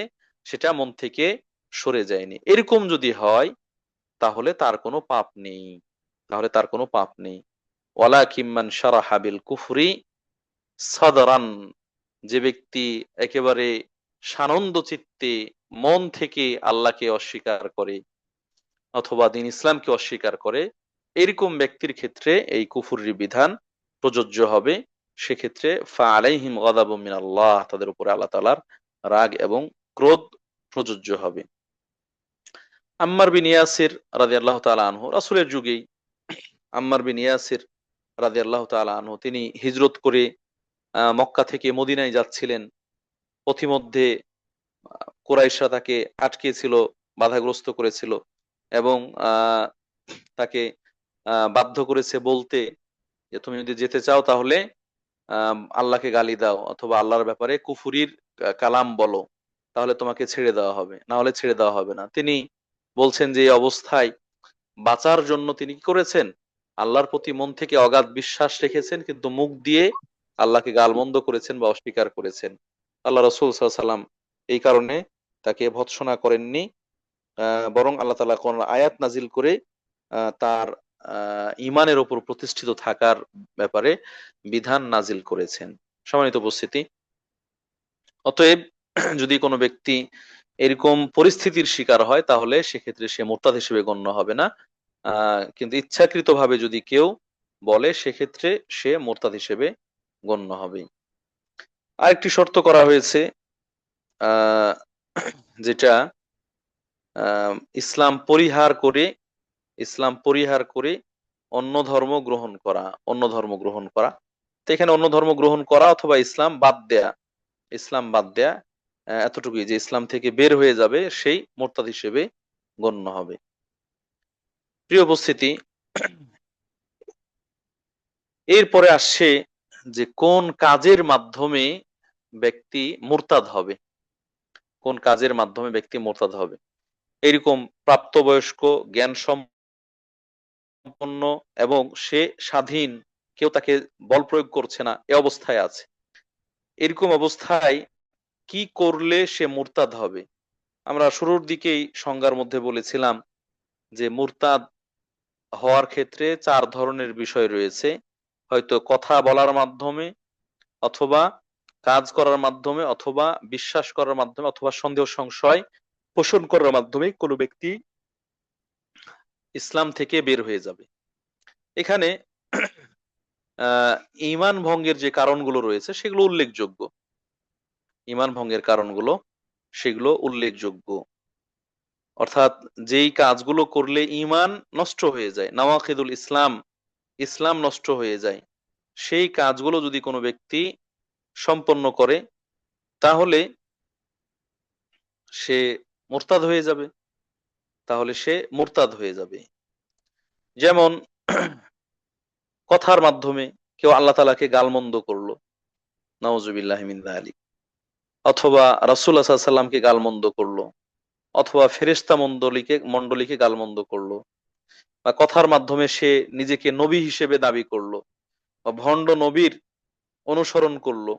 সেটা মন থেকে সরে যায়নি। এরকম যদি হয় তাহলে তার কোনো পাপ নেই, তাহলে তার কোনো পাপ নেই। ওয়ালাকিন মান শারাহা বিল কুফরি সাদরান, যে ব্যক্তি একেবারে সানন্দ চিত্তে মন থেকে আল্লাহকে অস্বীকার করে অথবা দ্বীন ইসলামকে অস্বীকার করে, এরকম ব্যক্তির ক্ষেত্রে এই কুফুরির বিধান প্রযোজ্য হবে। সেক্ষেত্রে ফাআলাইহিম গাযাবুম মিনাল্লাহ, তাদের উপরে আল্লাহ তাআলার রাগ এবং ক্রোধ প্রযোজ্য হবে। আম্মার বিন ইয়াসির রাদিয়াল্লাহু তাআলা আনহু, রাসূলের যুগেই আম্মার বিন ইয়াসির রাদিয়াল্লাহু তাআলা আনহু, তিনি হিজরত করে মক্কা থেকে মদিনায় যাচ্ছিলেন। পথিমধ্যে কুরাইশরা তাকে আটকিয়েছিল, বাধাগ্রস্ত করেছিল এবং তাকে বাধ্য করেছে বলতে যে তুমি যদি যেতে চাও তাহলে আল্লাহকে গালি দাও অথবা আল্লাহর ব্যাপারে কুফুরির কালাম বলো, তাহলে তোমাকে ছেড়ে দেওয়া হবে, না হলে ছেড়ে দেওয়া হবে না। তিনি বলছেন যে এই অবস্থায় বাঁচার জন্য তিনি কি করেছেন, আল্লাহর প্রতি মন থেকে অগাধ বিশ্বাস রেখেছেন, কিন্তু মুখ দিয়ে আল্লাহকে গালমন্দ করেছেন বা অস্বীকার করেছেন। আল্লাহ রাসূল সাল্লাল্লাহু আলাইহি ওয়াসাল্লাম এই কারণে তাকে ভৎসনা করেননি, বরং আল্লাহ তাআলা কোন আয়াত নাজিল করে তার ঈমানের উপর প্রতিষ্ঠিত থাকার ব্যাপারে বিধান নাজিল করেছেন। সম্মানিত উপস্থিতি, অতএব যদি কোনো ব্যক্তি এরকম পরিস্থিতির শিকার হয় তাহলে সেক্ষেত্রে সে মুরতাদ হিসেবে গণ্য হবে না, কিন্তু ইচ্ছাকৃতভাবে যদি কেউ বলে সেক্ষেত্রে সে মুরতাদ হিসেবে গণ্য হবে। আরেকটি শর্ত করা হয়েছে, আহ যেটা ইসলাম পরিহার করে, ইসলাম পরিহার করে অন্য ধর্ম গ্রহণ করা, অন্য ধর্ম গ্রহণ করা। তো এখানে অন্য ধর্ম গ্রহণ করা অথবা ইসলাম বাদ দেয়া, ইসলাম বাদ দেয়া এতটুকুই, যে ইসলাম থেকে বের হয়ে যাবে সেই মুরতাদ হিসেবে গণ্য হবে। প্রিয় উপস্থিতি, এরপরে আসছে যে কোন কাজের মাধ্যমে ব্যক্তি মুরতাদ হবে, কোন কাজের মাধ্যমে ব্যক্তি মুরতাদ হবে। এরকম প্রাপ্তবয়স্ক, জ্ঞান সম্পন্ন এবং সে স্বাধীন, কেউ তাকে বল প্রয়োগ করছে না, এ অবস্থায় আছে, এরকম অবস্থায় কি করলে সে মুরতাদ হবে। আমরা শুরুর দিকেই সংজ্ঞার মধ্যে বলেছিলাম যে মুরতাদ হওয়ার ক্ষেত্রে চার ধরনের বিষয় রয়েছে, হয়তো কথা বলার মাধ্যমে অথবা কাজ করার মাধ্যমে অথবা বিশ্বাস করার মাধ্যমে অথবা সন্দেহ সংশয় পোষণ করার মাধ্যমে কোনো ব্যক্তি ইসলাম থেকে বের হয়ে যাবে। এখানে ঈমান ভঙ্গের যে কারণগুলো রয়েছে সেগুলো উল্লেখযোগ্য, ঈমান ভঙ্গের কারণগুলো সেগুলো উল্লেখযোগ্য, অর্থাৎ যেই কাজগুলো করলে ঈমান নষ্ট হয়ে যায়, নাওয়াকিদুল ইসলাম, ইসলাম নষ্ট হয়ে যায়, সেই কাজগুলো যদি কোনো ব্যক্তি সম্পন্ন করে তাহলে সে মুরতাদ হয়ে যাবে, তাহলে সে মুরতাদ হয়ে যাবে। যেমন কথার মাধ্যমে কেউ আল্লাহ তাআলাকে গালমন্দ করলো, নাউজুবিল্লাহি মিন যালিক, অথবা রাসূলুল্লাহ সাল্লাল্লাহু আলাইহি ওয়াসাল্লামকে গালমন্দ করলো, অথবা ফেরেশতা মণ্ডলীকে গালমন্দ করলো, বা কথার মাধ্যমে সে নিজেকে নবী হিসেবে দাবি করলো, বা ভণ্ড নবীর অনুসরণ করলো,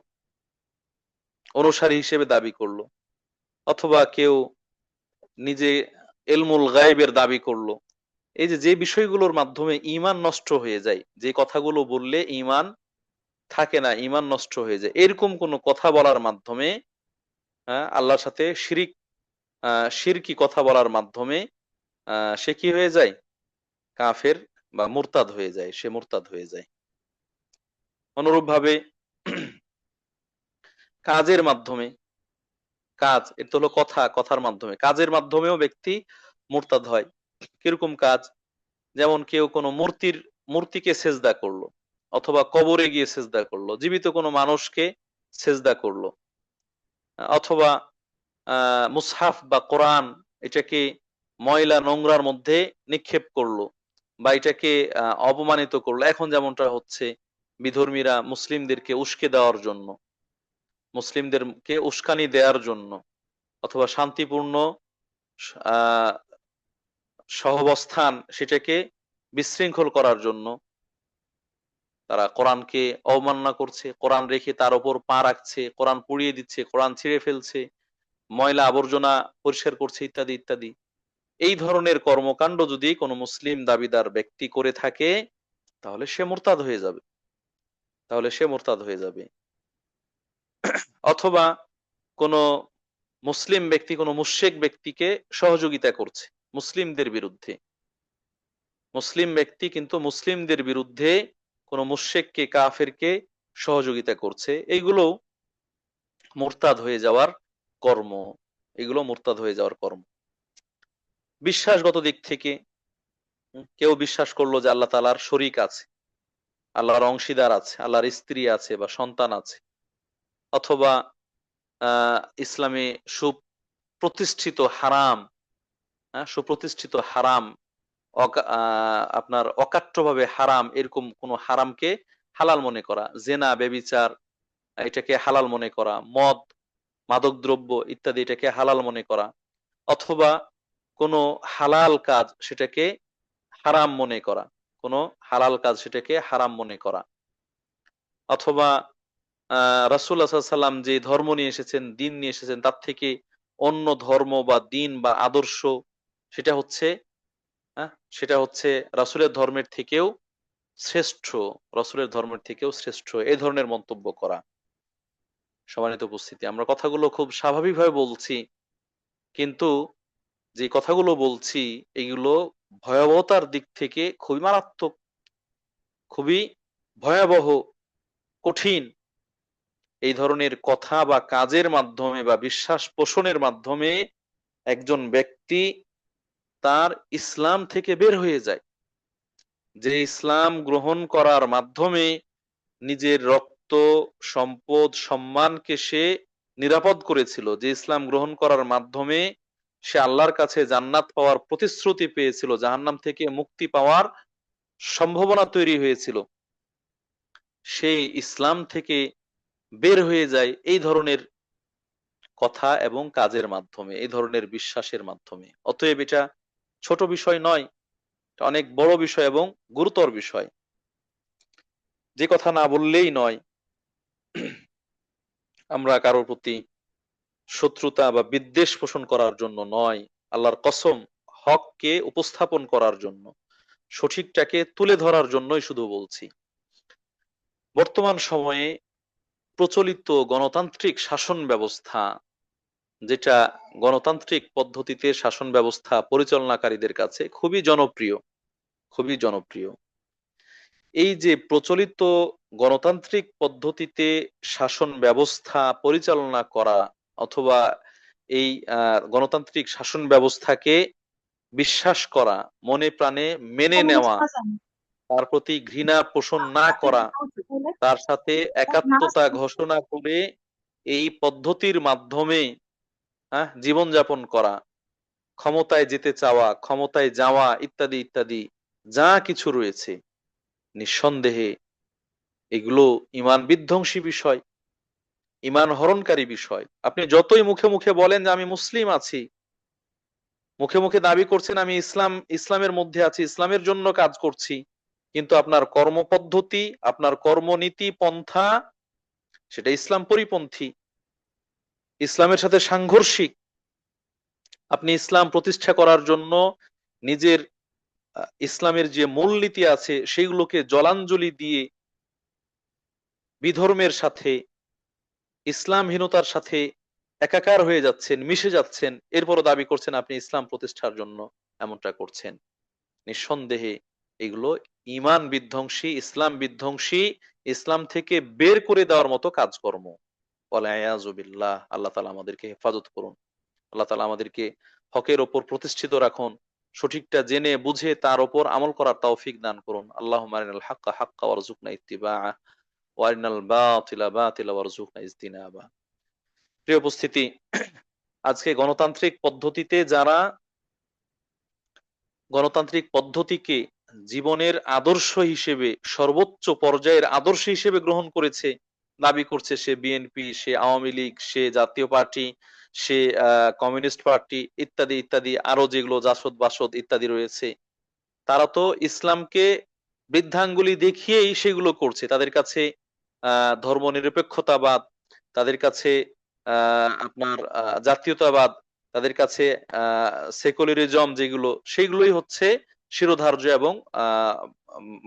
অনুসারী হিসেবে দাবি করলো, অথবা কেউ নিজে ইলমুল গায়বের দাবি করলো, এই যে যে বিষয়গুলোর মাধ্যমে ঈমান নষ্ট হয়ে যায়, যে কথাগুলো বললে ঈমান থাকে না, ঈমান নষ্ট হয়ে যায়, এরকম কোন কথা বলার মাধ্যমে, আল্লাহর সাথে শিরকি কথা বলার মাধ্যমে সে কি হয়ে যায়? কাফের বা মুরতাদ হয়ে যায়, সে মুরতাদ হয়ে যায়। অনুরূপভাবে কাজের মাধ্যমে, কাজ এটা হলো কথা, কথার মাধ্যমে, কাজের মাধ্যমেও ব্যক্তি মুরতাদ হয়। কিরকম কাজ? যেমন কেউ কোনো মূর্তিকে সেজদা করলো, অথবা কবরে গিয়ে সেজদা করলো, জীবিত কোনো মানুষকে সেজদা করলো, অথবা মুসহাফ বা কোরআন এটাকে ময়লা নোংরার মধ্যে নিক্ষেপ করলো, বা এটাকে অপমানিত করলো। এখন যেমনটা হচ্ছে, বিধর্মীরা মুসলিমদেরকে উস্কে দেওয়ার জন্য, মুসলিমদেরকে উস্কানি দেওয়ার জন্য, অথবা শান্তিপূর্ণ আহ সহাবস্থান সেটাকে বিশৃঙ্খল করার জন্য তারা কোরআনকে অবমাননা করছে, কোরআন রেখে তার উপর পা রাখছে, কোরআন পুড়িয়ে দিচ্ছে, কোরআন ছিঁড়ে ফেলছে, ময়লা আবর্জনা পরিষ্কার করছে, ইত্যাদি ইত্যাদি। এই ধরনের কর্মকাণ্ড যদি কোনো মুসলিম দাবিদার ব্যক্তি করে থাকে, তাহলে সে মুরতাদ হয়ে যাবে, তাহলে সে মুরতাদ হয়ে যাবে। অথবা কোনো মুসলিম ব্যক্তি কোনো মুশরিক ব্যক্তিকে সহযোগিতা করছে মুসলিমদের বিরুদ্ধে, মুসলিম ব্যক্তি কিন্তু মুসলিমদের বিরুদ্ধে কোনো মুশরিককে, কাফেরকে সহযোগিতা করছে, এইগুলো মুরতাদ হয়ে যাওয়ার কর্ম, এগুলো মুরতাদ হয়ে যাওয়ার কর্ম। বিশ্বাসগত দিক থেকে কেউ বিশ্বাস করলো যে আল্লাহ তাআলার শরীক আছে, আল্লাহর অংশীদার আছে, আল্লাহর স্ত্রী আছে বা সন্তান আছে, অথবা ইসলামে সুপ্রতিষ্ঠিত হারাম, সুপ্রতিষ্ঠিত হারাম, আপনার অকাট্যভাবে হারাম, এরকম কোন হারামকে হালাল মনে করা, জেনা ব্যভিচার এটাকে হালাল মনে করা, মদ মাদকদ্রব্য ইত্যাদি এটাকে হালাল মনে করা, অথবা কোনো হালাল কাজ সেটাকে হারাম মনে করা, কোনো হালাল কাজ সেটাকে হারাম মনে করা, অথবা রাসূলুল্লাহ সাল্লাল্লাহু আলাইহি ওয়াসাল্লাম যে ধর্ম নিয়ে এসেছেন, দিন নিয়ে এসেছেন, তার থেকে অন্য ধর্ম বা দিন বা আদর্শ সেটা হচ্ছে, সেটা হচ্ছে রাসূলের ধর্মের থেকেও শ্রেষ্ঠ, রাসূলের ধর্মের থেকেও শ্রেষ্ঠ, এই ধরনের মন্তব্য করা। সম্মানিত উপস্থিতি, আমরা কথাগুলো খুব স্বাভাবিকভাবে বলছি, কিন্তু যে কথাগুলো বলছি এগুলো ভয়াবহতার দিক থেকে খুবই মারাত্মক, খুবই ভয়াবহ, কঠিন। এই ধরনের কথা বা কাজের মাধ্যমে বা বিশ্বাস পোষণের মাধ্যমে একজন ব্যক্তি তার ইসলাম থেকে বের হয়ে যায়। যে ইসলাম গ্রহণ করার মাধ্যমে নিজের রক্ত, সম্পদ, সম্মানকে সে নিরাপদ করেছিল, যে ইসলাম গ্রহণ করার মাধ্যমে সে আল্লাহর কাছে জান্নাত পাওয়ার প্রতিশ্রুতি পেয়েছিল, জাহান্নাম থেকে মুক্তি পাওয়ার সম্ভাবনা তৈরি হয়েছিল, সেই ইসলাম থেকে বের হয়ে যায় এই ধরনের কথা এবং কাজের মাধ্যমে, এই ধরনের বিশ্বাসের মাধ্যমে। অতএব এটা ছোট বিষয় নয়, এটা অনেক বড় বিষয় এবং গুরুতর বিষয়, যে কথা না বললেই নয়। আমরা কারোর প্রতি শত্রুতা বা বিদ্বেষ পোষণ করার জন্য নয়, আল্লাহর কসম, হককে উপস্থাপন করার জন্য, সঠিকটাকে তুলে ধরার জন্যই শুধু বলছি। বর্তমান সময়ে প্রচলিত গণতান্ত্রিক শাসন ব্যবস্থা, যেটা গণতান্ত্রিক পদ্ধতিতে শাসন ব্যবস্থা পরিচালনাকারীদের কাছে খুবই জনপ্রিয়, খুবই জনপ্রিয়, এই যে প্রচলিত গণতান্ত্রিক পদ্ধতিতে শাসন ব্যবস্থা পরিচালনা করা, অথবা এই গণতান্ত্রিক শাসন ব্যবস্থাকে বিশ্বাস করা, মনে প্রাণে মেনে নেওয়া, তার প্রতি ঘৃণা পোষণ না করা, তার সাথে একাত্মতা ঘোষণা করে এই পদ্ধতির মাধ্যমে জীবনযাপন করা, ক্ষমতায় যেতে চাওয়া, ক্ষমতায় যাওয়া ইত্যাদি ইত্যাদি যা কিছু রয়েছে, নিঃসন্দেহে এগুলো ঈমান বিধ্বংসী বিষয়, ঈমান হরণকারী বিষয়। আপনি যতই মুখে মুখে বলেন যে আমি মুসলিম আছি, মুখে মুখে দাবি করছেন আমি ইসলামের মধ্যে আছি, ইসলামের জন্য কাজ করছি, কিন্তু আপনার কর্মপদ্ধতি, আপনার কর্মনীতি পন্থা সেটা ইসলাম পরিপন্থী, ইসলামের সাথে সাংঘর্ষিক। আপনি ইসলাম প্রতিষ্ঠা করার জন্য নিজের ইসলামের যে মূলনীতি আছে সেগুলোকে জলাঞ্জলি দিয়ে বিধর্মের সাথে, ইসলামহীনতার সাথে একাকার হয়ে যাচ্ছেন, মিশে যাচ্ছেন, এরপরও দাবি করছেন আপনি ইসলাম প্রতিষ্ঠার জন্য এমনটা করছেন। নিঃসন্দেহে এগুলো ঈমান বিধ্বংসী, ইসলাম বিধ্বংসী, ইসলাম থেকে বের করে দেওয়ার মতো কাজকর্ম। ওয়ালিয়াযু বিল্লাহ। আল্লাহ তাআলা আমাদেরকে হেফাজত করুন। আল্লাহ তাআলা আমাদেরকে হকের ওপর প্রতিষ্ঠিত রাখুন, সঠিকটা জেনে বুঝে তার ওপর আমল করার তৌফিক দান করুন। আল্লাহুম্মা আরিনাল হাক্কা হাক্কা ওয়ারযুকনা ইত্তিবাআ ওয়া আরিনাল বাতিলা বাতিলা ওয়ারযুকনা ইজতিনাবা। প্রিয় উপস্থিতি, আজকে গণতান্ত্রিক পদ্ধতিকে জীবনের আদর্শ হিসেবে, সর্বোচ্চ পর্যায়ের আদর্শ হিসেবে গ্রহণ করেছে, দাবি করছে সে বিএনপি, সে আওয়ামী লীগ, সে জাতীয় পার্টি, সে কমিউনিস্ট পার্টি ইত্যাদি ইত্যাদি, আরো যেগুলো জাসদ বাসদ ইত্যাদি রয়েছে, তারা তো ইসলামকে বৃদ্ধাঙ্গুলি দেখিয়েই সেগুলো করছে। তাদের কাছে ধর্মনিরপেক্ষতাবাদ, তাদের কাছে আপনার জাতীয়তাবাদ, তাদের কাছে সেকুলারিজম যেগুলো, সেগুলোই হচ্ছে শিরোধার্য এবং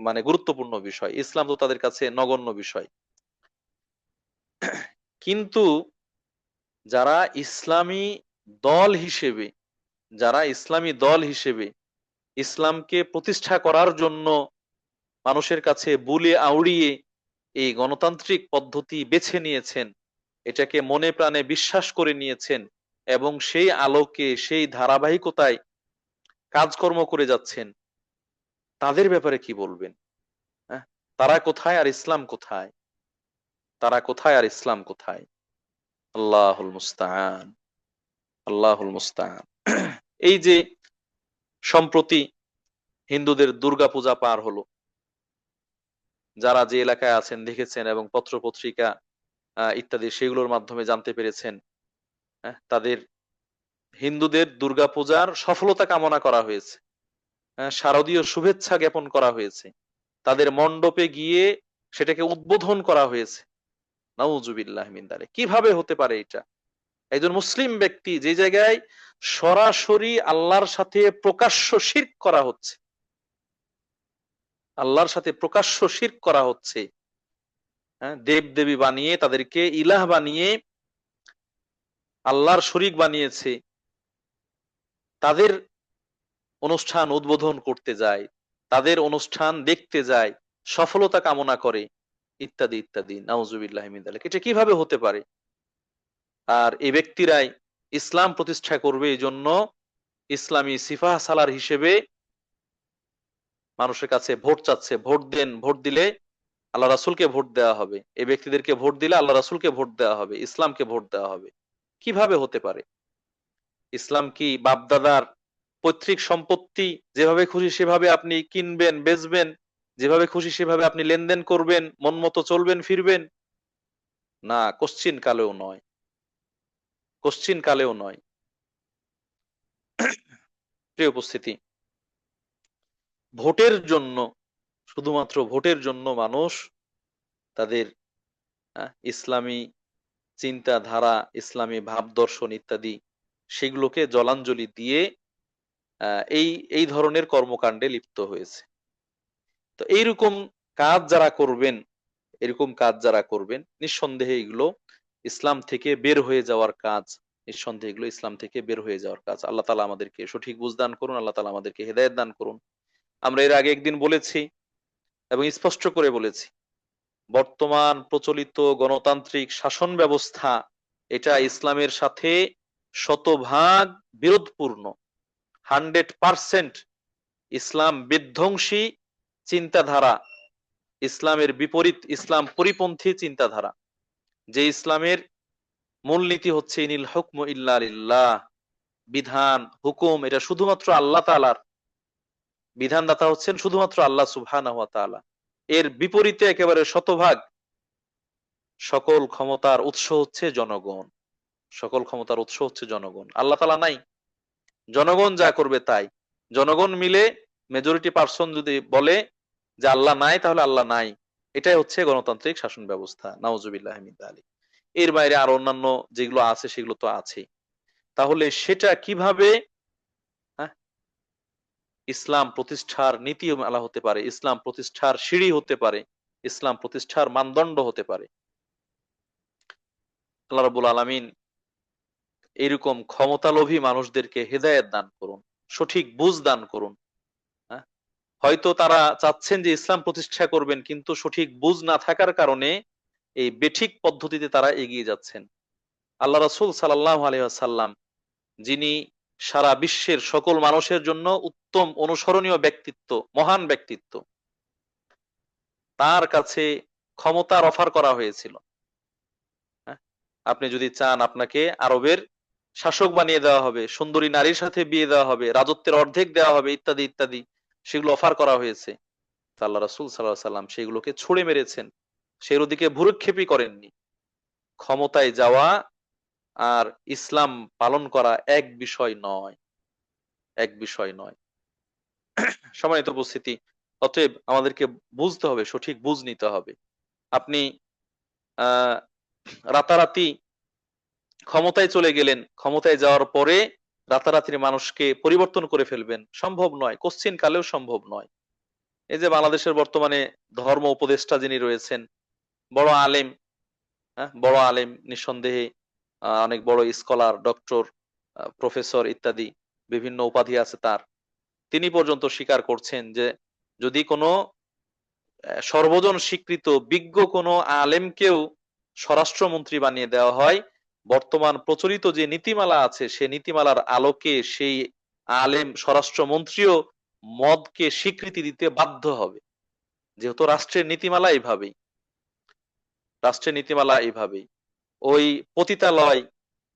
মানে গুরুত্বপূর্ণ বিষয়। ইসলাম তো তাদের কাছে নগণ্য বিষয়। কিন্তু যারা ইসলামী দল হিসেবে ইসলামকে প্রতিষ্ঠা করার জন্য মানুষের কাছে বুলে আউড়িয়ে এই গণতান্ত্রিক পদ্ধতি বেছে নিয়েছেন, এটাকে মনে প্রাণে বিশ্বাস করে নিয়েছেন এবং সেই আলোকে, সেই ধারাবাহিকতায় কাজকর্ম করে যাচ্ছেন, তাদের ব্যাপারে কি বলবেন? হ্যাঁ, তারা কোথায় আর ইসলাম কোথায়? আল্লাহুল মুস্তাআন, আল্লাহুল মুস্তাআন। এই যে সম্প্রতি হিন্দুদের দুর্গাপূজা পার হলো, যারা যে এলাকায় আছেন দেখেছেন এবং পত্র পত্রিকা ইত্যাদি সেগুলোর মাধ্যমে জানতে পেরেছেন, তাদের হিন্দুদের দুর্গাপূজার সফলতা কামনা করা হয়েছে, শারদীয় শুভেচ্ছা জ্ঞাপন করা হয়েছে, তাদের মণ্ডপে গিয়ে সেটাকে উদ্বোধন করা হয়েছে। নাউজুবিল্লাহ মিন যালিক। কিভাবে হতে পারে এটা? একজন মুসলিম ব্যক্তি যে জায়গায় সরাসরি আল্লাহর সাথে প্রকাশ্য শিরক করা হচ্ছে, দেব দেবী বানিয়ে, তাদেরকে ইলাহ বানিয়ে আল্লাহর শরীক বানিয়েছে, তাদের অনুষ্ঠান উদ্বোধন করতে যায়, তাদের অনুষ্ঠান দেখতে যায়, সফলতা কামনা করে, ইত্যাদি ইত্যাদি। নাউজুবিল্লাহ মিন যালিক। এটা কিভাবে হতে পারে? আর এই ব্যক্তিরাই ইসলাম প্রতিষ্ঠা করবে, এই জন্য ইসলামী সিফাহ সালার হিসেবে মানুষের কাছে ভোট চাচ্ছে। ভোট দেন, ভোট দিলে আল্লাহ রাসূলকে ভোট দেওয়া হবে, এই ব্যক্তিদেরকে ভোট দিলে আল্লাহ রাসূলকে ভোট দেওয়া হবে, ইসলামকে ভোট দেওয়া হবে। কিভাবে হতে পারে? ইসলাম কি বাপদাদার পৈতৃক সম্পত্তি? যেভাবে খুশি সেভাবে আপনি কিনবেন, বেচবেন, যেভাবে খুশি সেভাবে আপনি লেনদেন করবেন, মন মতো চলবেন ফিরবেন? না, কোশ্চিন কালেও নয়, কোশ্চিন কালেও নয়। প্রিয় উপস্থিতি, ভোটের জন্য, শুধুমাত্র ভোটের জন্য মানুষ তাদের ইসলামী চিন্তাধারা, ইসলামী ভাব দর্শন ইত্যাদি সেগুলোকে জলাঞ্জলি দিয়ে এই এই ধরনের কর্মকাণ্ডে লিপ্ত হয়েছে। তো এরকম কাজ যারা করবেন, নিঃসন্দেহে এগুলো ইসলাম থেকে বের হয়ে যাওয়ার কাজ। নিঃসন্দেহে এগুলো ইসলাম থেকে বের হয়ে যাওয়ার কাজ। আল্লাহ তাআলা আমাদেরকে সঠিক বুঝ দান করুন, আল্লাহ তাআলা আমাদেরকে হেদায়েত দান করুন। আমরা এর আগে একদিন বলেছি এবং স্পষ্ট করে বলেছি, বর্তমান প্রচলিত গণতান্ত্রিক শাসন ব্যবস্থা এটা ইসলামের সাথে শতভাগ বিরোধপূর্ণ। 100% ইসলাম বিধ্বংসী চিন্তাধারা, ইসলামের বিপরীত, ইসলাম পরিপন্থী চিন্তাধারা। যে ইসলামের মূলনীতি হচ্ছে ইনিল হুকমু ইল্লা লিল্লাহ, বিধান হুকুম এটা শুধুমাত্র আল্লাহ তাআলার, বিধানদাতা হচ্ছেন শুধুমাত্র আল্লাহ সুবহানাহু ওয়া তাআলা। এর বিপরীতে একেবারে শতভাগ সকল ক্ষমতার উৎস হচ্ছে জনগণ, সকল ক্ষমতার উৎস হচ্ছে জনগণ। আল্লাহ তাআলা নাই, জনগণ যা করবে তাই। জনগণ মিলে মেজরিটি পার্সন যদি বলে যে আল্লাহ নাই, তাহলে আল্লাহ নাই। এটাই হচ্ছে গণতান্ত্রিক শাসন ব্যবস্থা। নাউজুবিল্লাহ মিন যালিক। এর বাইরে আর অন্যান্য যেগুলো আছে সেগুলো তো আছেই। তাহলে সেটা কিভাবে ইসলাম প্রতিষ্ঠার নীতিমালা হতে পারে, ইসলাম প্রতিষ্ঠার সিঁড়ি হতে পারে, ইসলাম প্রতিষ্ঠার মানদণ্ড হতে পারে। আল্লাহ রাব্বুল আলামিন এরকম ক্ষমতালোভী মানুষদেরকে হেদায়েত দান করুন, সঠিক বুঝ দান করুন। হ্যাঁ? হয়তো তারা চাচ্ছেন যে ইসলাম প্রতিষ্ঠা করবেন, কিন্তু সঠিক বুঝ না থাকার কারণে এই বেঠিক পদ্ধতিতে তারা এগিয়ে যাচ্ছেন। আল্লাহ রাসূল সাল্লাল্লাহু আলাইহি ওয়াসাল্লাম, যিনি সারা বিশ্বের সকল মানুষের জন্য উত্তম অনুসরণীয় ব্যক্তিত্ব, মহান ব্যক্তিত্ব, তার কাছে ক্ষমতার অফার করা হয়েছিল। হ্যাঁ? আপনি যদি চান আপনাকে আরবের শাসক বানিয়ে দেওয়া হবে, সুন্দরী নারীর সাথে বিয়ে দেওয়া হবে, রাজত্বের অর্ধেক দেওয়া হবে, ইত্যাদি ইত্যাদি, সেগুলো অফার করা হয়েছে। তা আল্লাহ রাসূল সাল্লাল্লাহু আলাইহি সাল্লাম সেগুলোকে ছুঁড়ে মেরেছেন, সের ওদিকে ভ্রুক্ষেপই করেননি। ক্ষমতায় যাওয়া আর ইসলাম পালন করা এক বিষয় নয়, এক বিষয় নয়। সম্মানিত উপস্থিতি, অতএব আমাদেরকে বুঝতে হবে, সঠিক বুঝ নিতে হবে। আপনি আহ রাতারাতি ক্ষমতায় চলে গেলেন, ক্ষমতায় যাওয়ার পরে রাতারাতি মানুষকে পরিবর্তন করে ফেলবেন, সম্ভব নয়, কোশ্চিন কালেও সম্ভব নয়। এই যে বাংলাদেশের বর্তমানে ধর্ম উপদেষ্টা যিনি রয়েছেন, বড় আলেম, হ্যাঁ, বড় আলেম নিঃসন্দেহে, অনেক বড় স্কলার, ডক্টর, প্রফেসর ইত্যাদি বিভিন্ন উপাধি আছে তার। তিনি পর্যন্ত স্বীকার করছেন যে যদি কোনো সর্বজন স্বীকৃত বিজ্ঞ কোনো আলেমকেও স্বরাষ্ট্রমন্ত্রী বানিয়ে দেওয়া হয়, বর্তমান প্রচলিত যে নীতিমালা আছে সে নীতিমালার আলোকে সেই আলেম স্বরাষ্ট্রমন্ত্রীও মদকে স্বীকৃতি দিতে বাধ্য হবে। যেহেতু রাষ্ট্রের নীতিমালা এইভাবেই, রাষ্ট্রের নীতিমালা এইভাবেই, ওই পতিতালয়,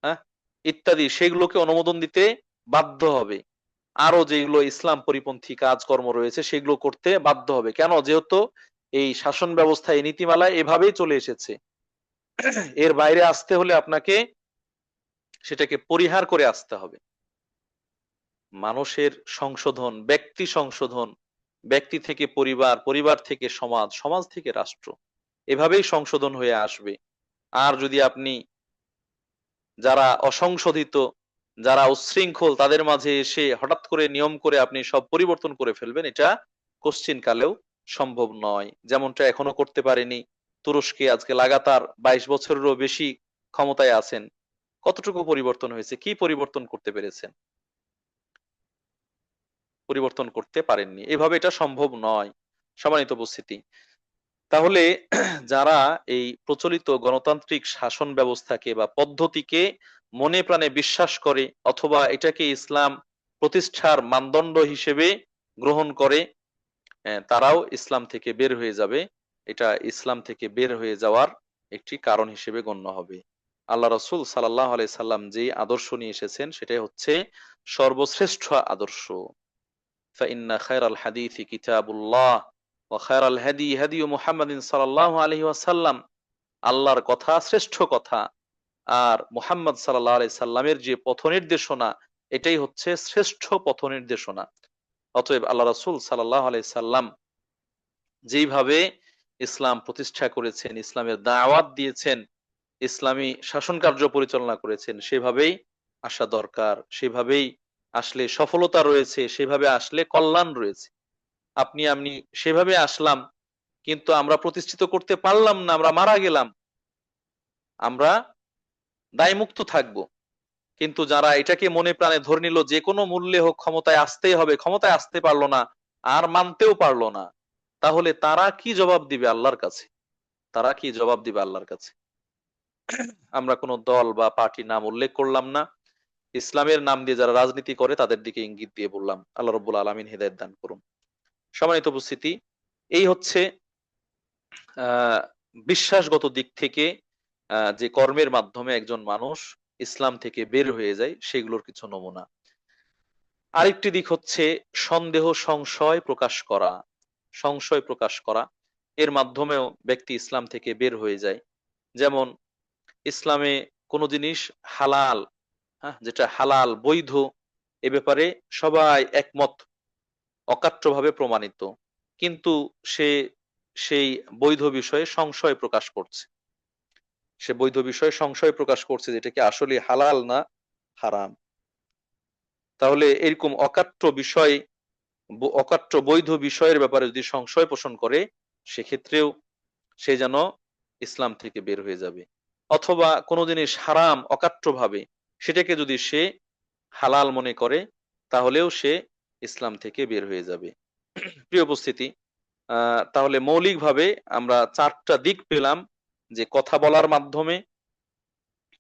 হ্যাঁ, ইত্যাদি সেগুলোকে অনুমোদন দিতে বাধ্য হবে। আরো যেগুলো ইসলাম পরিপন্থী কাজকর্ম রয়েছে সেগুলো করতে বাধ্য হবে। কেন? যেহেতু এই শাসন ব্যবস্থা, এই নীতিমালা এভাবেই চলে এসেছে। এর বাইরে আসতে হলে আপনাকে সেটাকে পরিহার করে আসতে হবে। মানুষের সংশোধন, ব্যক্তি সংশোধন, ব্যক্তি থেকে পরিবার, পরিবার থেকে সমাজ, সমাজ থেকে রাষ্ট্র, এভাবেই সংশোধন হয়ে আসবে। আর যদি আপনি যারা অসংশোধিত, যারা উচ্ছৃঙ্খল, তাদের মাঝে এসে হঠাৎ করে নিয়ম করে আপনি সব পরিবর্তন করে ফেলবেন, এটা কোশ্চিন কালেও সম্ভব নয়। যেমনটা এখনো করতে পারেনি তুরস্কে, আজকে লাগাতার 22 বছরেরও বেশি ক্ষমতায় আছেন। কতটুকু পরিবর্তন হয়েছে? কি পরিবর্তন করতে পেরেছেন? পরিবর্তন করতে পারেননি। এভাবে এটা সম্ভব নয়। সম্মানিত উপস্থিতি, তাহলে যারা এই প্রচলিত গণতান্ত্রিক শাসন ব্যবস্থাকে বা পদ্ধতিকে মনে প্রাণে বিশ্বাস করে, অথবা এটাকে ইসলাম প্রতিষ্ঠার মানদণ্ড হিসেবে গ্রহণ করে, তারাও ইসলাম থেকে বের হয়ে যাবে। এটা ইসলাম থেকে বের হয়ে যাওয়ার একটি কারণ হিসেবে গণ্য হবে। আল্লাহ রাসূল সাল্লাল্লাহু আলাইহি সাল্লাম যে আদর্শ নিয়ে এসেছেন সেটাই হচ্ছে সর্বশ্রেষ্ঠ আদর্শ। فإن خير الحديث كتاب الله وخير الهدي هدي محمد صلى الله عليه وسلم। আল্লাহর কথা শ্রেষ্ঠ কথা, আর মুহাম্মদ সাল্লাল্লাহু আলাইহি সাল্লামের যে পথ নির্দেশনা, এটাই হচ্ছে শ্রেষ্ঠ পথ নির্দেশনা। অতএব আল্লাহ রাসূল সাল্লাল্লাহু আলাইহি সাল্লাম যেইভাবে ইসলাম প্রতিষ্ঠা করেছেন, ইসলামের দাওয়াত দিয়েছেন, ইসলামী শাসন কার্য পরিচালনা করেছেন, সেভাবেই আসা দরকার। সেভাবেই আসলে সফলতা রয়েছে, সেভাবে আসলে কল্যাণ রয়েছে। আপনি আমি সেভাবে আসলাম, কিন্তু আমরা প্রতিষ্ঠিত করতে পারলাম না, আমরা মারা গেলাম, আমরা দায়মুক্ত থাকবো। কিন্তু যারা এটাকে মনে প্রাণে ধরে নিল যে কোনো মূল্যে হোক ক্ষমতায় আসতেই হবে, ক্ষমতায় আসতে পারলো না, আর মানতেও পারলো না, তাহলে তারা কি জবাব দিবে আল্লাহর কাছে? তারা কি জবাব দিবে আল্লাহর কাছে? আমরা কোনো দল বা পার্টির নাম উল্লেখ করলাম না, ইসলামের নাম দিয়ে যারা রাজনীতি করে তাদের দিকে ইঙ্গিত দিয়ে বললাম। আল্লাহ রব্বুল আলামিন হেদায়েত দান করুন। সম্মানিত উপস্থিতি, এই হচ্ছে আহ বিশ্বাসগত দিক থেকে যে কর্মের মাধ্যমে একজন মানুষ ইসলাম থেকে বের হয়ে যায় সেগুলোর কিছু নমুনা। আরেকটি দিক হচ্ছে সন্দেহ, সংশয় প্রকাশ করা। সংশয় প্রকাশ করা, এর মাধ্যমেও ব্যক্তি ইসলাম থেকে বের হয়ে যায়। যেমন ইসলামে কোনো জিনিস হালাল, হ্যাঁ, যেটা হালাল বৈধ, এ ব্যাপারে সবাই একমত, অকাট্যভাবে প্রমাণিত, কিন্তু সে সেই বৈধ বিষয়ে সংশয় প্রকাশ করছে। সে বৈধ বিষয়ে সংশয় প্রকাশ করছে যেটা কি আসলে হালাল না হারাম। তাহলে এরকম অকাট্য বিষয় অকাট্য বৈধ বিষয়ের ব্যাপারে যদি সংশয় পোষণ করে, সেক্ষেত্রেও সে যেন ইসলাম থেকে বের হয়ে যাবে। অথবা কোনো জিনিস হারাম অকাট্য ভাবে সেটাকে যদি সে হালাল মনে করে, তাহলেও সে ইসলাম থেকে বের হয়ে যাবে। প্রিয় উপস্থিতি, তাহলে মৌলিকভাবে আমরা চারটা দিক পেলাম, যে কথা বলার মাধ্যমে,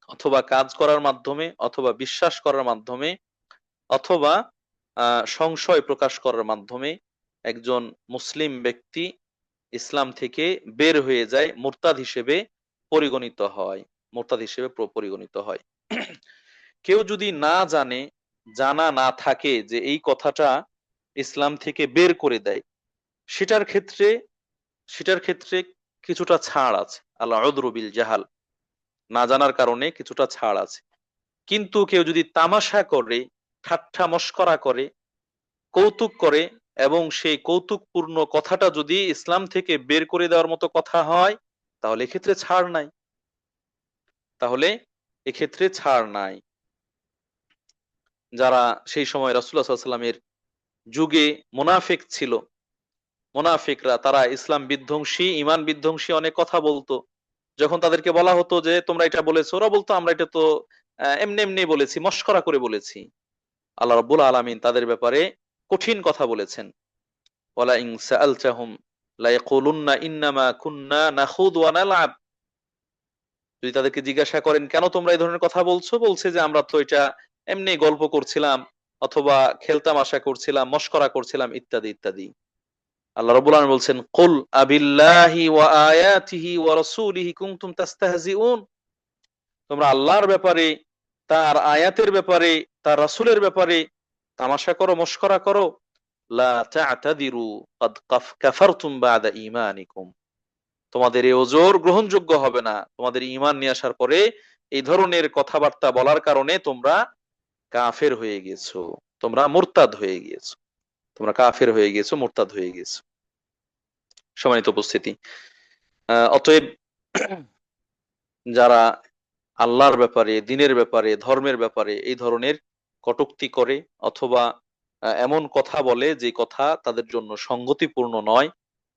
অথবা কাজ করার মাধ্যমে, অথবা বিশ্বাস করার মাধ্যমে, অথবা সংশয় প্রকাশ করার মাধ্যমে একজন মুসলিম ব্যক্তি ইসলাম থেকে বের হয়ে যায়, মুরতাদ হিসেবে পরিগণিত হয়, মুরতাদ হিসেবে পরিগণিত হয়। কেউ যদি না জানে, জানা না থাকে যে এই কথাটা ইসলাম থেকে বের করে দেয়, সেটার ক্ষেত্রে সেটার ক্ষেত্রে কিছুটা ছাড় আছে, আল্লাহ উযরু বিল জাহাল, না জানার কারণে কিছুটা ছাড় আছে। কিন্তু কেউ যদি তামাশা করে, ঠাট্টা মশকরা করে, কৌতুক করে, এবং সেই কৌতুকপূর্ণ কথাটা যদি ইসলাম থেকে বের করে দেওয়ার মতো কথা হয়, তাহলে এক্ষেত্রে ছাড় নাই, তাহলে এক্ষেত্রে ছাড় নাই। যারা সেই সময় রাসূলুল্লাহ সাল্লাল্লাহু আলাইহি ওয়াসাল্লামের যুগে মুনাফিক ছিল, মুনাফিকরা তারা ইসলাম বিধ্বংসী, ঈমান বিধ্বংসী অনেক কথা বলতো। যখন তাদেরকে বলা হতো যে তোমরা এটা বলেছো, ওরা বলতো আমরা এটা তো এমনি এমনি বলেছি, মশকরা করে বলেছি। আল্লাহ রাব্বুল আলামিন তাদের ব্যাপারে কঠিন কথা বলেছেন, ওয়ালা ইন সাআলতাহুম লা ইয়াকুলুন্না ইন্নামা কুন্না নাখুদ ওয়া নালআব। যদি তাদেরকে জিজ্ঞাসা করেন কেন তোমরা এই ধরনের কথা বলছো, বলছে যে আমরা তো এটা এমনি গল্প করছিলাম, অথবা খেলতামাশা করছিলাম, মশকরা করছিলাম, ইত্যাদি ইত্যাদি। আল্লাহ রাব্বুল আলামিন বলছেন, কুল আবিল্লাহি ওয়া আয়াতিহি ওয়া রাসূলিহি কুনতুম তাস্তাহজিউন। তোমরা আল্লাহর ব্যাপারে, তার আয়াতের ব্যাপারে, তার রাসূলের ব্যাপারে তামাশা করো, মশকরা করো। লা তা'তাদিরু ক্বাদ কাফারতুম বা'দা ঈমানিকুম। তোমাদের এই ওজর গ্রহণযোগ্য হবে না, তোমাদের ঈমান নিয়ে আসার পরে এই ধরনের কথাবার্তা বলার কারণে তোমরা কাফের হয়ে গেছো, তোমরা মুরতাদ হয়ে গিয়েছো, তোমরা কাফের হয়ে গেছো, মুরতাদ হয়ে গেছো। সম্মানিত উপস্থিতি, অতএব যারা আল্লাহর ব্যাপারে, দিনের ব্যাপারে, ধর্মের ব্যাপারে এই ধরনের কটূক্তি করে, অথবা এমন কথা বলে যে কথা তাদের জন্য সঙ্গতিপূর্ণ নয়,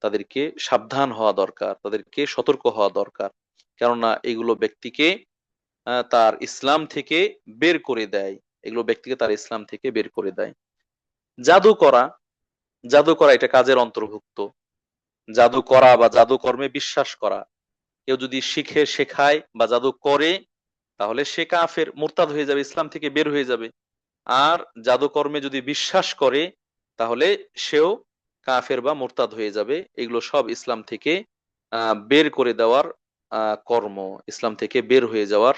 তাদেরকে সাবধান হওয়া দরকার, তাদেরকে সতর্ক হওয়া দরকার। কেননা এগুলো ব্যক্তিকে তার ইসলাম থেকে বের করে দেয়, এগুলো ব্যক্তিকে তার ইসলাম থেকে বের করে দেয়। জাদু করা, জাদু করা এটা কাজের অন্তর্ভুক্ত। জাদু করা বা জাদু কর্মে বিশ্বাস করা, কেউ যদি শিখে, শেখায় বা জাদু করে, তাহলে সে কাফের, মুরতাদ হয়ে যাবে, ইসলাম থেকে বের হয়ে যাবে। আর জাদুকর্মে যদি বিশ্বাস করে, তাহলে সেও কাফের বা মুরতাদ হয়ে যাবে। এগুলো সব ইসলাম থেকে বের করে দেওয়ার কর্ম, ইসলাম থেকে বের হয়ে যাওয়ার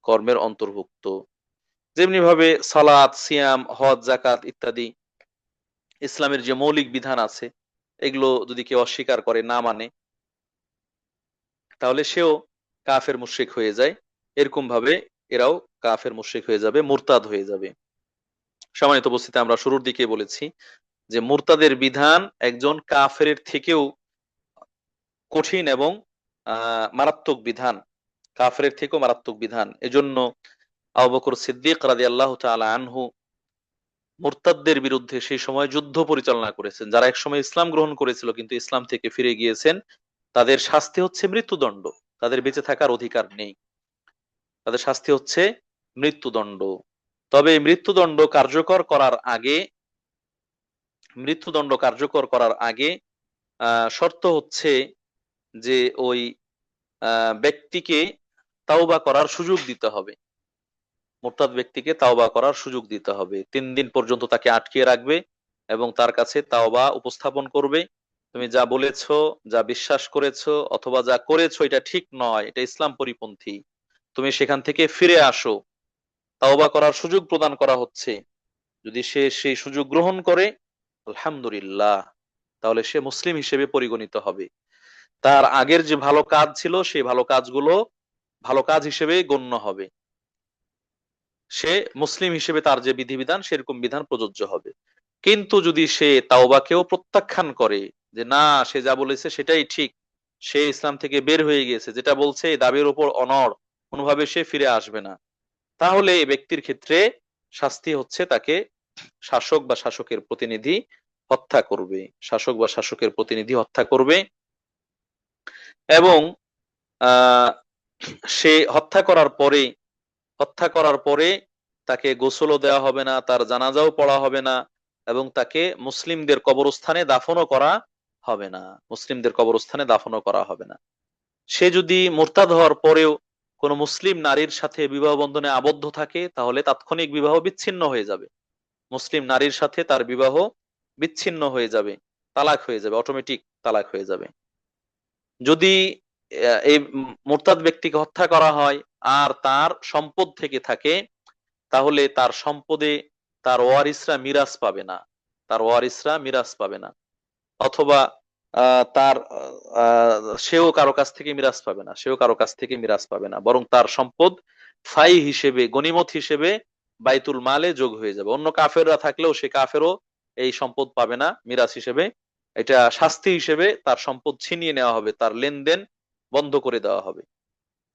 কর্মের অন্তর্ভুক্ত। যেমনি ভাবে সালাত, সিয়াম, হজ, যাকাত ইত্যাদি ইসলামের যে মৌলিক বিধান আছে, এগুলো যদি কেউ অস্বীকার করে, না মানে, তাহলে সেও কাফের মুশরিক হয়ে যায়। এরকম ভাবে এরাও কাফের মুশরিক হয়ে যাবে, মুরতাদ হয়ে যাবে। সম্মানিত উপস্থিতি, আমরা শুরুর দিকে বলেছি যে মুরতাদের বিধান একজন কাফেরের থেকেও কঠিন এবং মারাত্মক বিধান, কাফেরের থেকেও মারাত্মক বিধান। এজন্য আবু বকর সিদ্দিক রাদিয়াল্লাহু তাআলা আনহু মুরতাদদের বিরুদ্ধে সেই সময় যুদ্ধ পরিচালনা করেছেন। যারা একসময় ইসলাম গ্রহণ করেছিল কিন্তু ইসলাম থেকে ফিরে গিয়েছেন, তাদের শাস্তি হচ্ছে মৃত্যুদণ্ড, তাদের বেঁচে থাকার অধিকার নেই, তাদের শাস্তি হচ্ছে মৃত্যুদণ্ড। তবে মৃত্যুদণ্ড কার্যকর করার আগে, মৃত্যুদণ্ড কার্যকর করার আগে শর্ত হচ্ছে যে ওই ব্যক্তিকে তাওবা করার সুযোগ দিতে হবে, মুরতাদ ব্যক্তিকে তাওবা করার সুযোগ দিতে হবে। 3 দিন পর্যন্ত তাকে আটকিয়ে রাখবে এবং তার কাছে তাওবা উপস্থাপন করবে। তুমি যা বলেছো, যা বিশ্বাস করেছো, অথবা যা করেছো এটা ঠিক নয়, এটা ইসলাম পরিপন্থী, তুমি সেখান থেকে ফিরে আসো। তাওবা করার সুযোগ প্রদান করা হচ্ছে। যদি সে সেই সুযোগ গ্রহণ করে, আলহামদুলিল্লাহ, তাহলে সে মুসলিম হিসেবে পরিগণিত হবে। তার আগের যে ভালো কাজ ছিল, সেই ভালো কাজগুলো ভালো কাজ হিসেবে গণ্য হবে। সে মুসলিম হিসেবে তার যে বিধিবিধান, সেরকম বিধান প্রযোজ্য হবে। কিন্তু যদি সে তাওবাকেও প্রত্যাখ্যান করে, যে না, সে যা বলেছে সেটাই ঠিক, সে ইসলাম থেকে বের হয়ে গিয়েছে, যেটা বলছে এই দাবির উপর অনড়, কোনোভাবে সে ফিরে আসবে না, তাহলে এই ব্যক্তির ক্ষেত্রে শাস্তি হচ্ছে তাকে শাসক বা শাসকের প্রতিনিধি হত্যা করবে, শাসক বা শাসকের প্রতিনিধি হত্যা করবে, এবং আহ সে হত্যা করার পরে তাকে গোসলও দেওয়া হবে না, তার জানাজাও পড়া হবে না, এবং তাকে মুসলিমদের কবরস্থানে দাফনও করা হবে না। সে যদি মুরতাদ হওয়ার পরেও কোনো মুসলিম নারীর সাথে বিবাহ বন্ধনে আবদ্ধ থাকে, তাহলে তাৎক্ষণিক বিবাহ বিচ্ছিন্ন হয়ে যাবে। মুসলিম নারীর সাথে তার বিবাহ বিচ্ছিন্ন হয়ে যাবে, তালাক হয়ে যাবে, অটোমেটিক তালাক হয়ে যাবে। যদি এই মুরতাদ ব্যক্তিকে হত্যা করা হয় আর তার সম্পদ থেকে থাকে, তাহলে তার সম্পদে তার ওয়ারিসরা মিরাজ পাবে না। অথবা তার সেও কারো কাছ থেকে মিরাজ পাবে না, বরং তার সম্পদ ফাই হিসেবে, গনিমত হিসেবে বাইতুল মালে যোগ হয়ে যাবে। অন্য কাফেররা থাকলেও সে কাফেরও এই সম্পদ পাবে না মিরাজ হিসেবে। এটা শাস্তি হিসেবে তার সম্পদ ছিনিয়ে নেওয়া হবে, বন্ধ করে দেওয়া হবে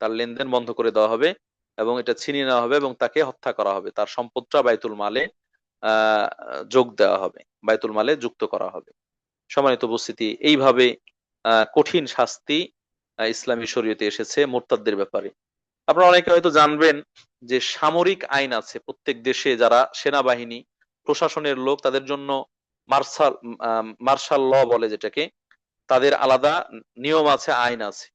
তার লেনদেন বন্ধ করে দেওয়া হবে, এবং এটা ছিনিয়ে নেওয়া হবে, এবং তাকে হত্যা করা হবে, তার সম্পদটা বাইতুল মালে আহ যোগ দেওয়া হবে, বাইতুল মালে যুক্ত করা হবে। সম্মানিত উপস্থিতি, এইভাবে কঠিন শাস্তি ইসলামী শরীয়তে এসেছে মোরতাদদের ব্যাপারে। আপনারা অনেকে হয়তো জানবেন যে সামরিক আইন আছে প্রত্যেক দেশে। যারা সেনাবাহিনী, প্রশাসনের লোক, তাদের জন্য মার্শাল মার্শাল ল বলে যেটাকে, তাদের আলাদা নিয়ম আছে, আইন আছে।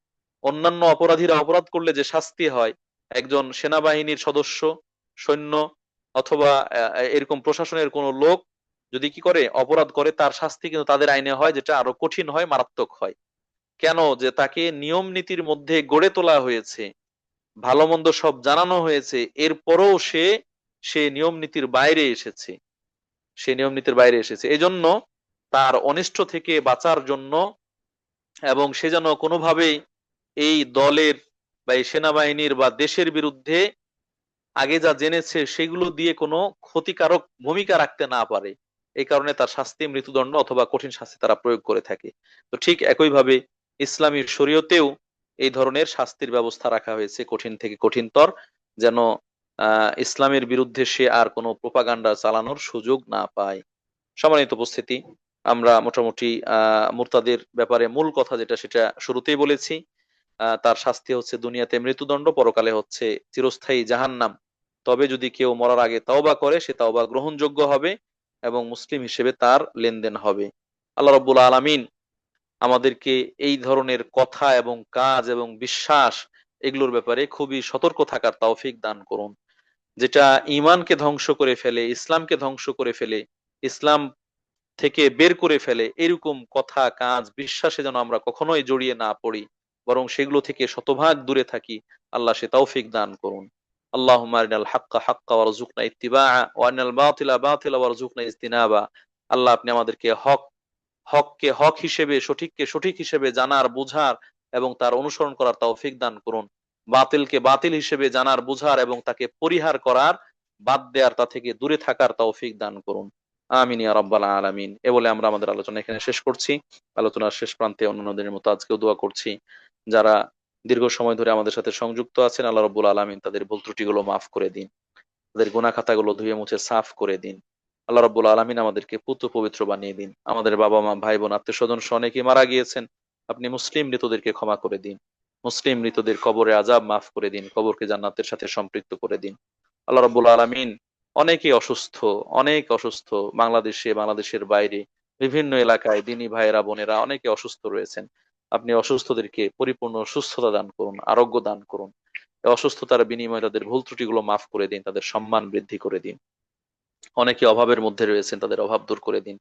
অন্যান্য অপরাধীরা অপরাধ করলে যে শাস্তি হয়, একজন সেনাবাহিনীর সদস্য, সৈন্য, অথবা এরকম প্রশাসনের কোনো লোক যদি কি করে, অপরাধ করে, তার শাস্তি কিন্তু তাদের আইনে হয়, যেটা আরো কঠিন হয়, মারাত্মক হয়। কেন? যে তাকে নিয়ম নীতির মধ্যে গড়ে তোলা হয়েছে, ভালো মন্দ সব জানানো হয়েছে, এরপরও সে নিয়ম নীতির বাইরে এসেছে, এই জন্য তার অনিষ্ট থেকে বাঁচার জন্য, এবং সে যেন কোনোভাবেই এই দলের বা এই সেনাবাহিনীর বা দেশের বিরুদ্ধে আগে যা জেনেছে সেগুলো দিয়ে কোনো ক্ষতিকারক ভূমিকা রাখতে না পারে, এই কারণে তার শাস্তি মৃত্যুদণ্ড অথবা কঠিন শাস্তি তারা প্রয়োগ করে থাকে। তো ঠিক একইভাবে ইসলামী শরীয়তেও এই ধরনের শাস্তির ব্যবস্থা রাখা হয়েছে, কঠিন থেকে কঠিনতর, যেন ইসলামের বিরুদ্ধে সে আর কোনো প্রোপাগান্ডা চালানোর সুযোগ না পায়। সম্মানিত উপস্থিতি, আমরা মোটামুটি মুরতাদের ব্যাপারে মূল কথা যেটা সেটা শুরুতেই বলেছি। তার শাস্তি হচ্ছে দুনিয়াতে মৃত্যুদণ্ড, পরকালে হচ্ছে চিরস্থায়ী জাহান্নাম। তবে যদি কেউ মরার আগে তওবা করে, সে তওবা গ্রহণযোগ্য হবে এবং মুসলিম হিসেবে তার লেনদেন হবে। আল্লাহ রাব্বুল আলামিন আমাদেরকে এই ধরনের কথা এবং কাজ এবং বিশ্বাস, এগুলোর ব্যাপারে খুবই সতর্ক থাকার তৌফিক দান করুন। যেটা ঈমানকে ধ্বংস করে ফেলে, ইসলামকে ধ্বংস করে ফেলে, ইসলাম থেকে বের করে ফেলে, এরকম কথা, কাজ, বিশ্বাসে যেন আমরা কখনোই জড়িয়ে না পড়ি, বরং সেগুলো থেকে শতভাগ দূরে থাকি। আল্লাহ সে তৌফিক দান করুন। আল্লাহুম্মা আরিনাল হাক্কা হাক্কা ওয়ারযুকনা ইত্তিবাআ ওয়া আরিনাল বাতিলা বাতিলা ওয়ারযুকনা ইজতিনাবা। আল্লাহ, আপনি আমাদেরকে হককে হক হিসেবে, সঠিককে সঠিক হিসেবে জানার, বুঝার এবং তার অনুসরণ করার তৌফিক দান করুন। বাতিলকে বাতিল হিসেবে জানার, বুঝার এবং তাকে পরিহার করার, বাদ দেওয়ার, তা থেকে দূরে থাকার তৌফিক দান করুন। আমিন ইয়া রাব্বাল আলামিন। এ বলে আমরা আমাদের আলোচনা এখানে শেষ করছি। আলোচনার শেষ প্রান্তে অন্যান্য দিনের মতো আজকেও দোয়া করছি, যারা দীর্ঘ সময় ধরে আমাদের সাথে সংযুক্ত আছেন, আল্লাহ রাব্বুল আলামিন তাদের ভুল ত্রুটিগুলো মাফ করে দিন, তাদের গুনাহ খাতাগুলো ধুয়ে মুছে সাফ করে দিন। আল্লাহ রাব্বুল আলামিন আমাদেরকে পুত্র পবিত্র বানিয়ে দিন। আমাদের বাবা মা, ভাই বোন, আত্মীয় স্বজন অনেকেই মারা গিয়েছেন, আপনি মুসলিম মৃতদেরকে ক্ষমা করে দিন। মুসলিম মৃতদের কবরে আযাব মাফ করে দিন, কবরকে জান্নাতের সাথে সম্পৃক্ত করে দিন। আল্লাহ রাব্বুল আলামিন অনেকেই অসুস্থ, অনেক অসুস্থ, বাংলাদেশে, বাংলাদেশের বাইরে বিভিন্ন এলাকায় দিনী ভাইয়েরা বোনেরা অনেকে অসুস্থ রয়েছেন। আপনি অসুস্থদেরকে পরিপূর্ণ সুস্থতা দান করুন, আরোগ্য দান করুন। এই অসুস্থতার বিনিময়ে তাদের ভুল ত্রুটিগুলো মাফ করে দিন, তাদের সম্মান বৃদ্ধি করে দিন। অনেকে অভাবের মধ্যে রয়েছেন, তাদের অভাব দূর করে দিন।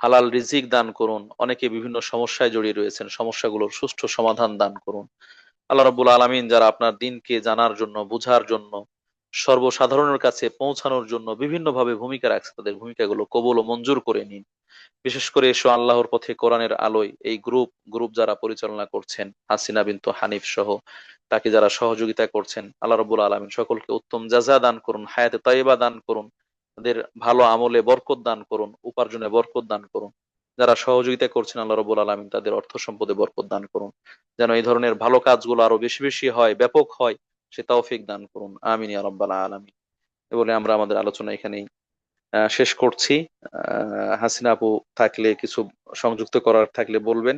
হালাল রিজিক দান করুন। অনেকে বিভিন্ন সমস্যায় জড়িয়ে রয়েছেন, সমস্যাগুলোর সুষ্ঠু সমাধান দান করুন। আল্লাহ রাব্বুল আলামিন যারা আপনার দিনকে জানার জন্য, বুঝার জন্য, সর্বসাধারণের কাছে পৌঁছানোর জন্য বিভিন্নভাবে ভূমিকা রাখছে, তাদের ভূমিকাগুলো কবুল ও মঞ্জুর করে নিন। বিশেষ করে এসো আল্লাহর পথে কোরআনের আলোয় এই গ্রুপ যারা পরিচালনা করছেন, হাসিনা বিনতু হানিফ সহ, তাকে যারা সহযোগিতা করছেন, আল্লাহ রাব্বুল আলামিন সকলকে উত্তম জাযা দান করুন, হায়াতে তাইয়্যিবা দান করুন, তাদের ভালো আমলে বরকত দান করুন, উপার্জনে বরকত দান করুন। যারা সহযোগিতা করছেন, আল্লাহ রাব্বুল আলামিন তাদের অর্থ সম্পদে বরকত দান করুন, যেন এই ধরনের ভালো কাজগুলো আরো বেশি বেশি হয়, ব্যাপক হয়, সে তৌফিক দান করুন। আমিন ইয়া রাব্বাল আলামিন। এ বলে আমরা আমাদের আলোচনা এখানেই শেষ করছি। হাসিনা আপু থাকলে কিছু সংযুক্ত করার থাকলে বলবেন,